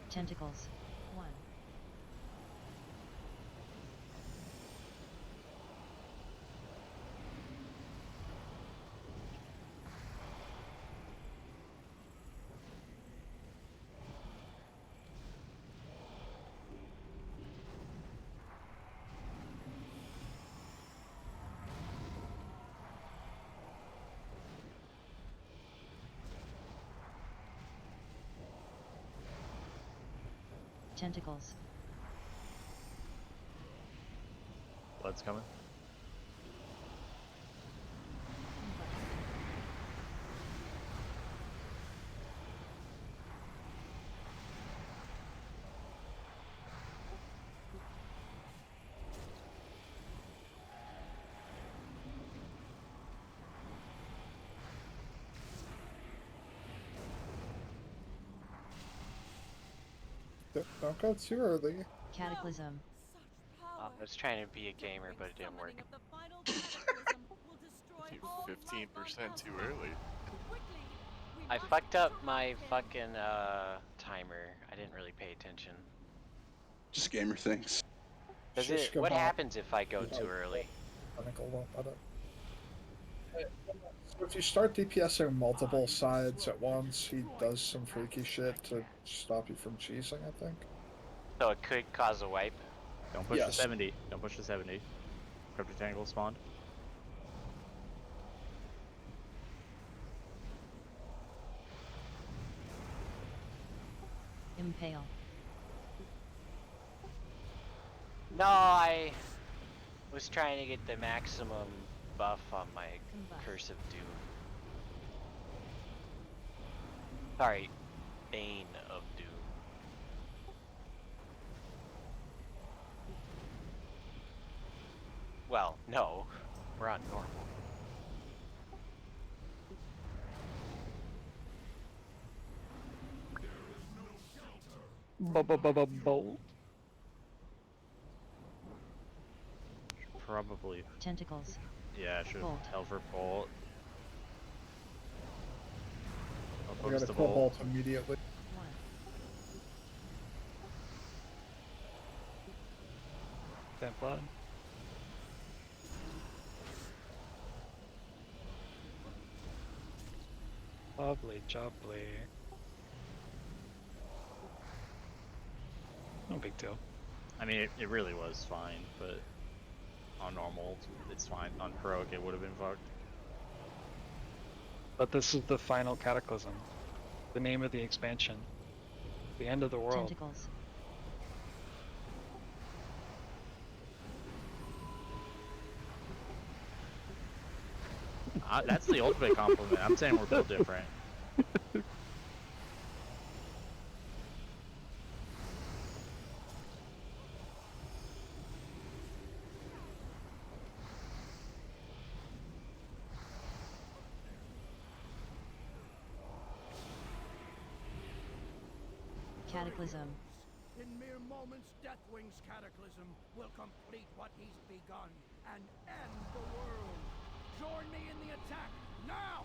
Tentacles. 1. Tentacles. Blood's coming. Don't go too early. Cataclysm. I was trying to be a gamer, but it didn't work. 15% too early. I fucked up my fucking timer. I didn't really pay attention. Just gamer things. Does Shish it? What kebab. happens if I go too early? Tentacle won't let it. So if you start DPSing multiple sides at once, he does some freaky shit to stop you from cheesing, I think. So it could cause a wipe. Don't push the Yes. 70. Don't push the 70. Corrupted tentacle spawned. Impale. No, I was trying to get the maximum buff on my Curse of Doom. Sorry, Bane of Doom. Well, no, we're on normal. Bolt. Probably. Tentacles. Yeah, I should Bolt. have held for bolt. I'll I focus gotta the kill bolt. bolt immediately. 1. That blood. Lovely, jubbly. No big deal. I mean, it really was fine, but on normal, it's fine. On heroic, it would have been fucked. But this is the final cataclysm. The name of the expansion. The end of the world. Tentacles. That's the ultimate compliment. I'm saying we're built different. Cataclysm. In mere moments, Deathwing's cataclysm will complete what he's begun and end the world. Join me in the attack now!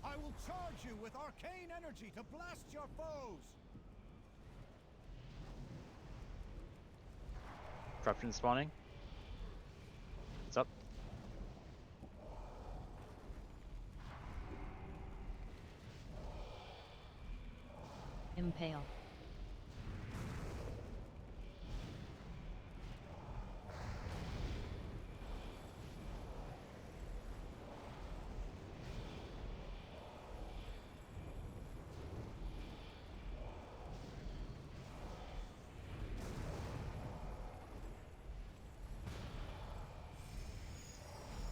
I will charge you with arcane energy to blast your foes! Corruption spawning. What's up? Impale.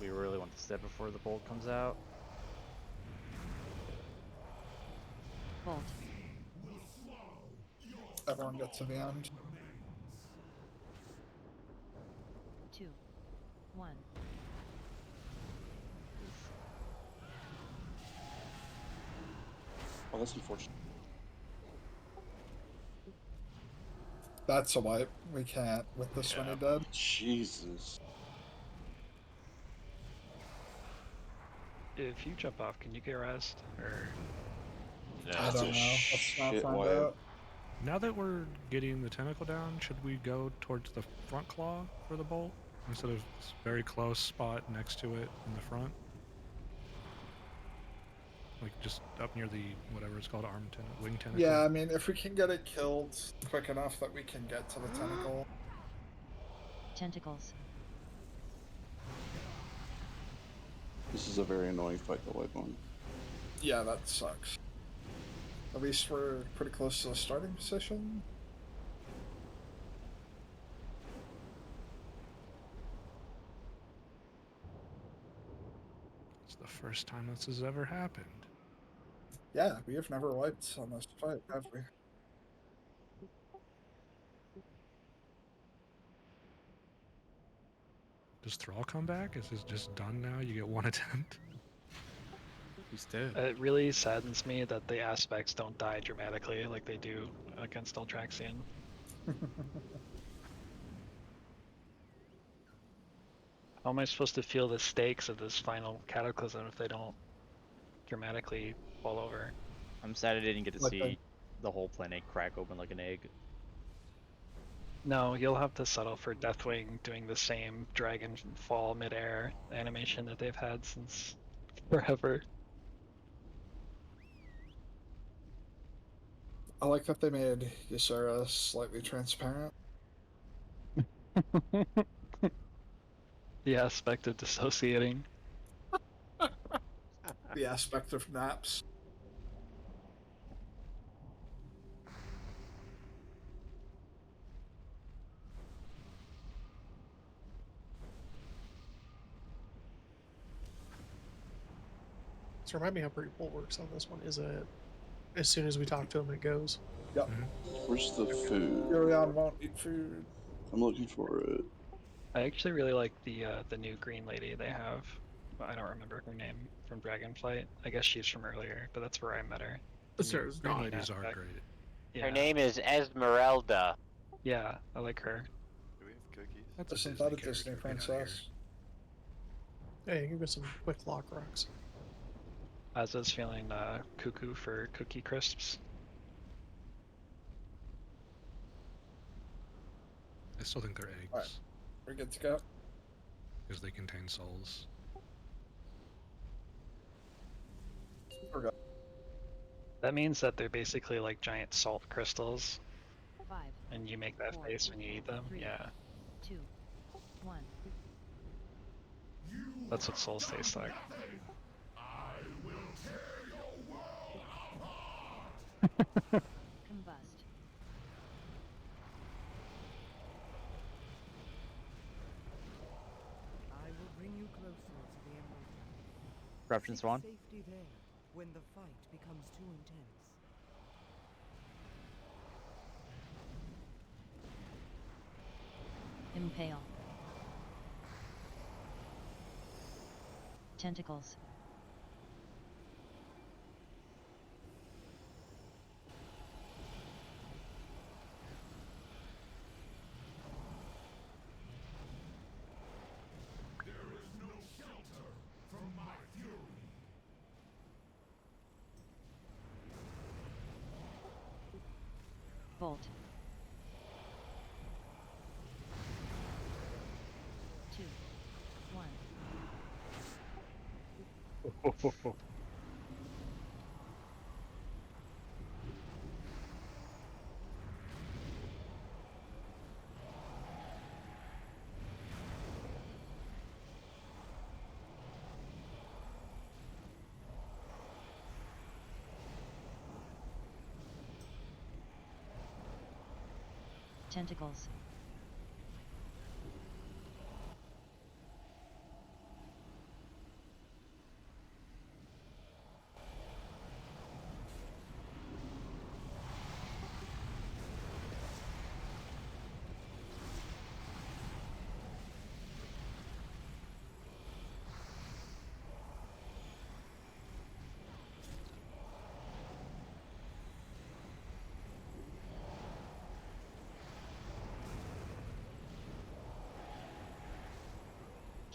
We really want to step before the bolt comes out. Bolt. Everyone gets to the end. 2, 1. Oh, that's unfortunate. That's a wipe. We can't with this many dead. Jesus. If you jump off, can you get rest? Or I don't know. Let's not find out. Now that we're getting the tentacle down, should we go towards the front claw for the bolt instead of this very close spot next to it in the front? Like just up near the whatever it's called, wing tentacle. Yeah, I mean, if we can get it killed quick enough that we can get to the tentacle. Tentacles. This is a very annoying fight to wipe on. Yeah, that sucks. At least we're pretty close to the starting position. It's the first time this has ever happened. Yeah, we have never wiped on this fight, have we? Does Thrall come back? Is this just done now? You get one attempt? He's dead. it really saddens me that the aspects don't die dramatically like they do against Ultraxian. How am I supposed to feel the stakes of this final cataclysm if they don't dramatically fall over? I'm sad I didn't get to Like see the whole planet crack open like an egg. No, you'll have to settle for Deathwing doing the same dragon fall midair animation that they've had since forever. I like that they made Ysera slightly transparent. The aspect of dissociating. The aspect of naps. So remind me how pre-pull works on this one. Is it as soon as we talk to him, it goes? Yep. Where's the food? Furion won't eat food. I'm looking for it. I actually really like the new green lady they have. I don't remember her name from Dragonflight. I guess she's from earlier, but that's where I met her. Green ladies are great. Yeah. Her name is Esmeralda. Yeah, I like her. Do we have cookies? That's a Isn't Disney that a character. Disney Get outta princess? Hey, give us some quick lock rocks. Aza's feeling cuckoo for Cookie Crisps. I still think they're eggs. Alright. We're good to go. Because they contain souls. We're good. That means that they're basically like giant salt crystals. 5, And you make that 4, face when you eat them? 3, Yeah. 2, 1. That's what souls taste like. Combust. I will bring you closer to the Emerald. Corruption Swan. Safety there when the fight becomes too intense. Impale. Tentacles. There is no shelter from my fury. Bolt. 2, 1. Tentacles.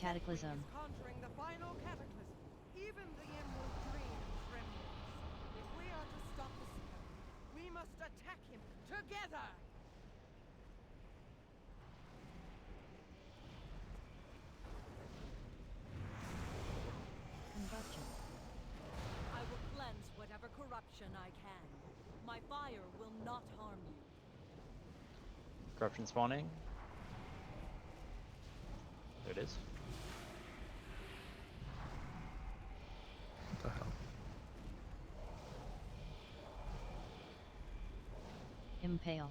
Cataclysm. Is conjuring the final cataclysm. Even the Emerald Dream trembles. If we are to stop the spell, we must attack him together! Combustion. I will cleanse whatever corruption I can. My fire will not harm you. Corruption spawning. There it is. What the hell? Impale.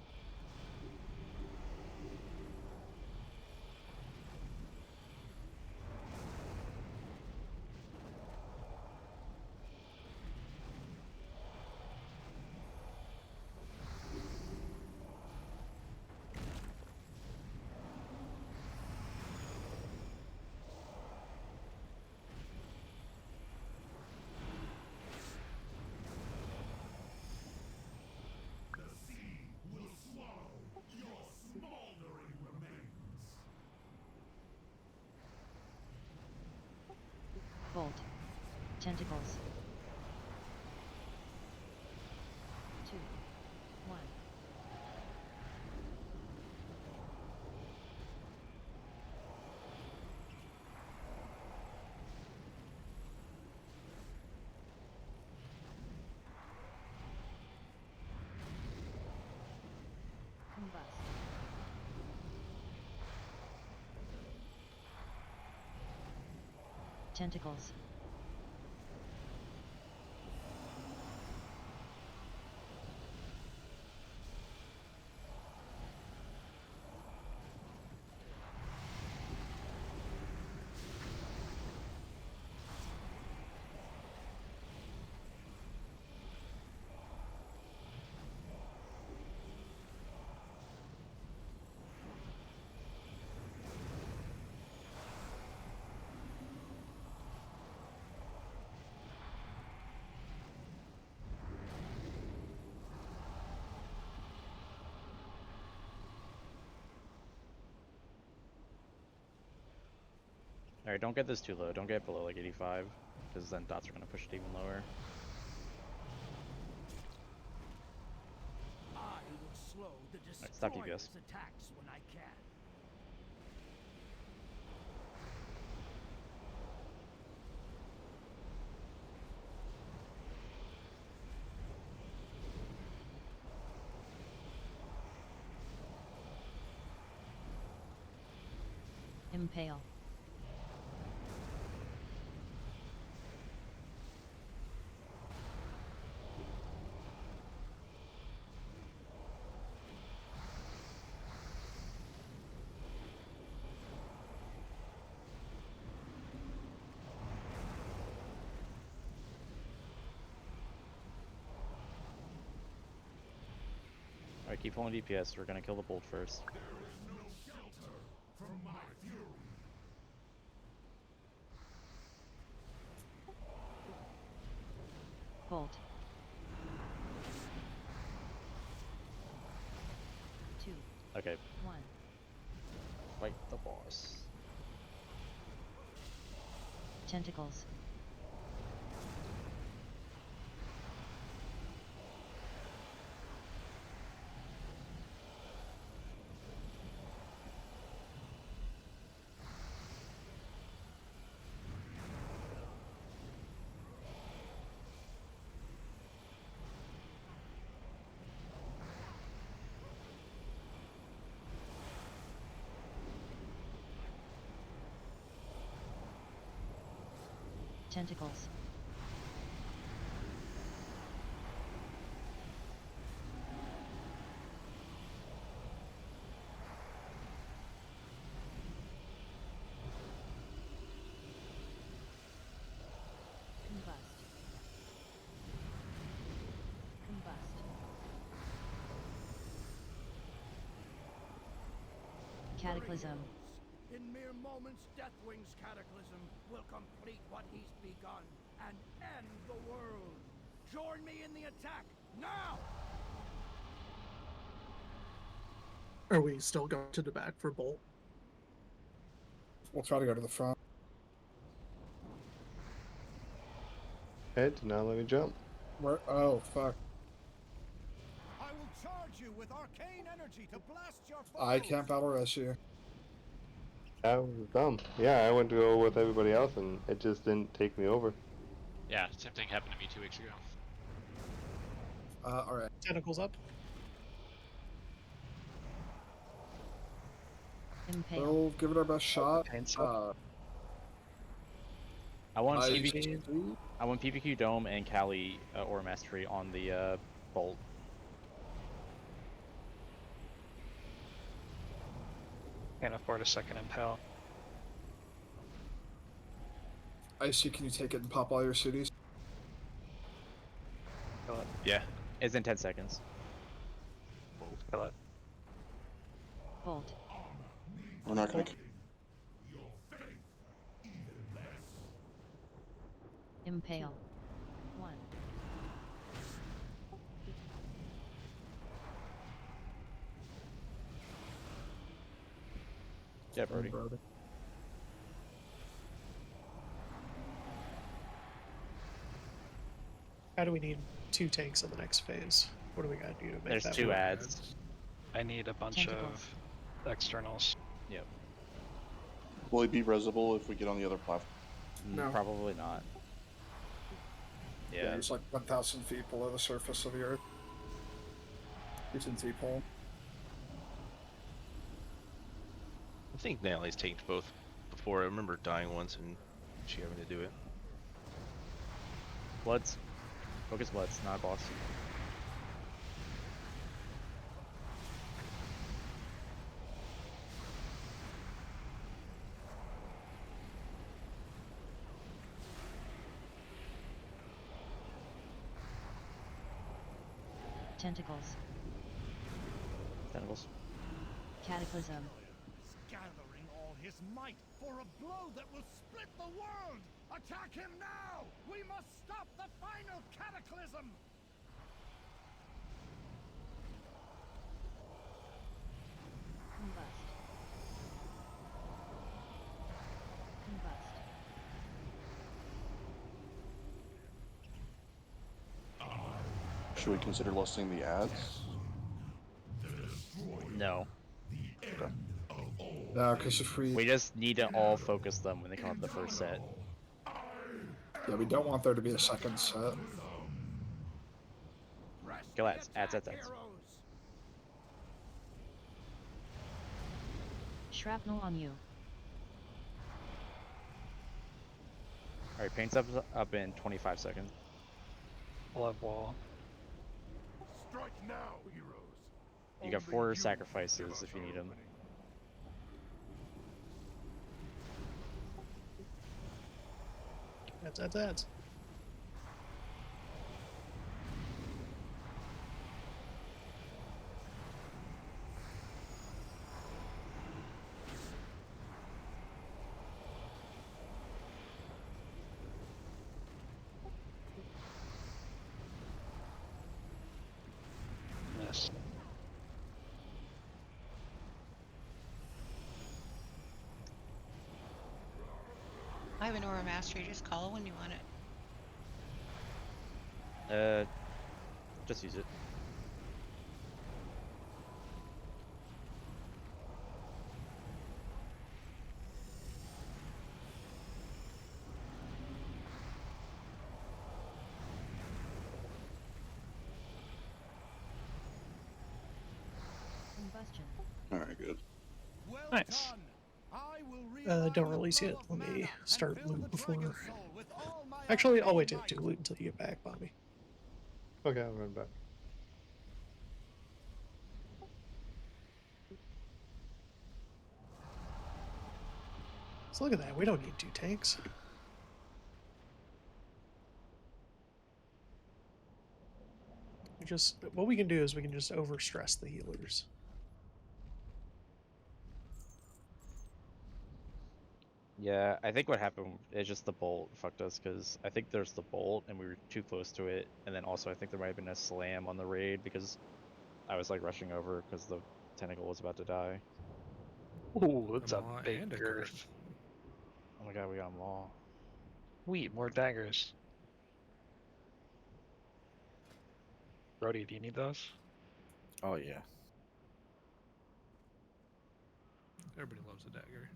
The sea will swallow your smoldering remains. Bolt. Tentacles. 2, 1. Combust. Tentacles. Alright, don't get this too low. Don't get below like 85, because then dots are going to push it even lower. I will slow the Alright, stop destroyer's DPS. attacks when I can. Impale. Alright, keep pulling DPS. We're going to kill the bolt first. There is no shelter from my fury. Bolt. 2, Okay, 1. fight the boss. Tentacles. Tentacles. Combust. Combust. Cataclysm. In mere moments, Deathwing's cataclysm will complete what he's begun and end the world. Join me in the attack now! Are we still going to the back for Bolt? We'll try to go to the front. Hey, did not let me jump. Where? Oh, fuck. I will charge you with arcane energy to blast your foes. I can't battle rush you. That was dumb. Yeah, I went to go with everybody else and it just didn't take me over. Yeah, same thing happened to me 2 weeks ago. Alright. Tentacles up. Impale. We'll give it our best shot. I want I PPQ. I want PPQ Dome and Kali Aura Mastery on the bolt. Can't afford a second impale. Icy, can you take it and pop all your cities? Kill it. Yeah. It's in 10 seconds. Kill it. Bolt. We're not gonna. Impale. 1. Yeah, Brody. How do we need 2 tanks in the next phase? What do we got to do to make There's that 2 work? ads. I need a bunch Tentacles. of externals. Yep. Will he be resible if we get on the other platform? No. Probably not. Yeah, Yeah. he's like 1,000 feet below the surface of the earth. He's in T-pole. I think Natalie's tanked both before. I remember dying once and she having to do it. Bloods. Focus Bloods, not a boss. Tentacles. Tentacles. Cataclysm. Gathering all his might for a blow that will split the world! Attack him now! We must stop the final cataclysm! Combust. Combust. Should we consider listing the ads? No. Okay. No, because if We just need to all focus them when they come up the first set. Yeah, we don't want there to be a second set. Go ads. Ads. Shrapnel on you. Alright, paint's up in 25 seconds. Blood wall. Strike now, heroes. You got 4 sacrifices if you need them. That's. have an Aura Mastery. Just call when you want it. Just use it. Combustion. Alright, good. Well Nice. done. I will Don't release yet. Let me start loot before. Actually, I'll wait to do loot until you get back, Bobby. Okay, I'll run back. So look at that. We don't need 2 tanks. What we can do is we can just overstress the healers. Yeah, I think what happened is just the bolt fucked us, because I think there's the bolt and we were too close to it, and then also I think there might have been a slam on the raid because I was like rushing over because the tentacle was about to die. Ooh, it's a Maw big and a girth. Oh my god, we got Maw. Wait, more daggers. Brody, do you need those? Oh yeah. Everybody loves a dagger.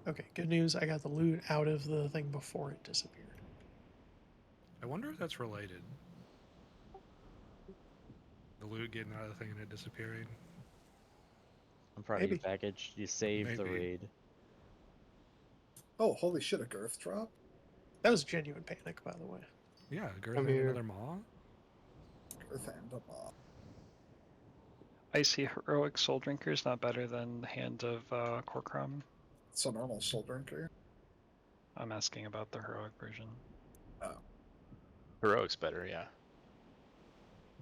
Okay, good news. I got the loot out of the thing before it disappeared. I wonder if that's related. The loot getting out of the thing and it disappearing. I'm proud of you, package. You saved the raid. Oh, holy shit, a girth drop? That was genuine panic, by the way. Yeah, Girth I'm and here. another Maw. Girth and a Maw. Icy Heroic Soul Drinker is not better than Hand of Korkram. It's a normal soul drinker. I'm asking about the heroic version. Oh. Heroic's better, yeah.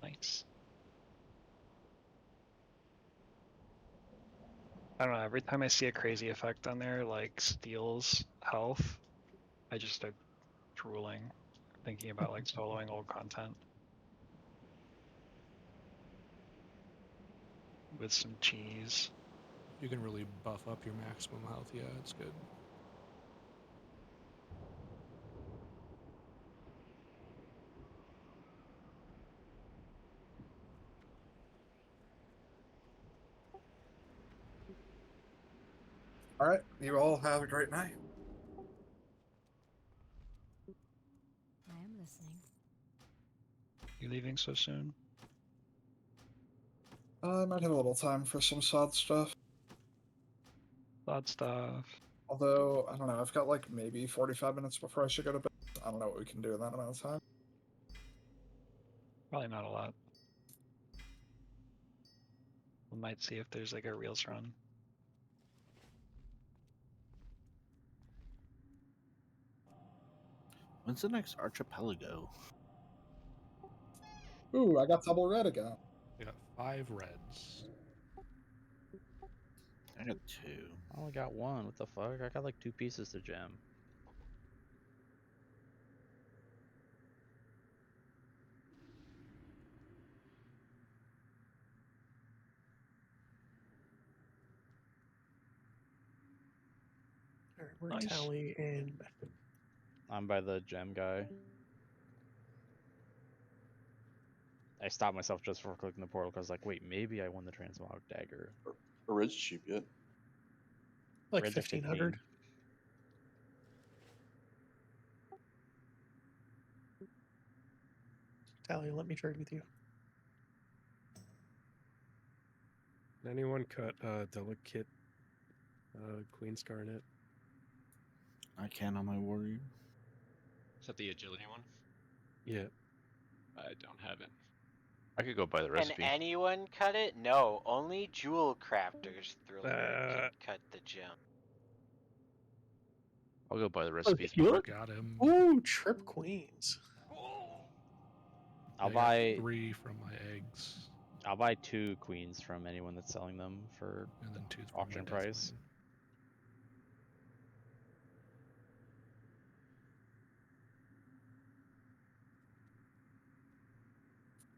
Nice. I don't know, every time I see a crazy effect on there, like steals health, I just start drooling, thinking about like soloing old content. With some cheese. You can really buff up your maximum health. Yeah, it's good. All right, you all have a great night. I am listening. You leaving so soon? I might have a little time for some sod stuff. Sod stuff. Although, I don't know, I've got like maybe 45 minutes before I should go to bed. I don't know what we can do in that amount of time. Probably not a lot. We might see if there's like a Reels run. When's the next archipelago? Ooh, I got double red again. We got 5 reds. I got 2. I only got 1. What the fuck? I got like 2 pieces to gem. All right, we're Nice. Tally and I'm by the gem guy. I stopped myself just for clicking the portal because like, wait, maybe I won the transmog dagger. Are red's cheap yet? like Red's at 1500. 15. Tally, let me trade with you. Did anyone cut delicate Queen's Garnet? I can on my warrior. Is that the agility one? Yeah. I don't have it. I could go buy the Can recipe. anyone cut it? No, only jewel crafters thriller can cut the gem. I'll go buy the recipe. Got him. Ooh, trip queens. I'll I got buy 3 from my eggs. I'll buy 2 queens from anyone that's selling them for And then 2 from my auction death price.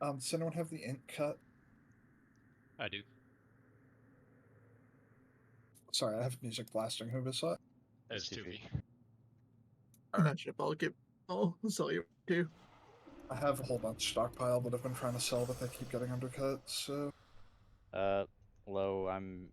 Does anyone have the ink cut? I do. Sorry, I have music blasting. Who was that? That's 2v. Match up. I'll sell you too. I have a whole bunch stockpiled that I've been trying to sell, but they keep getting undercut. So Low, I'm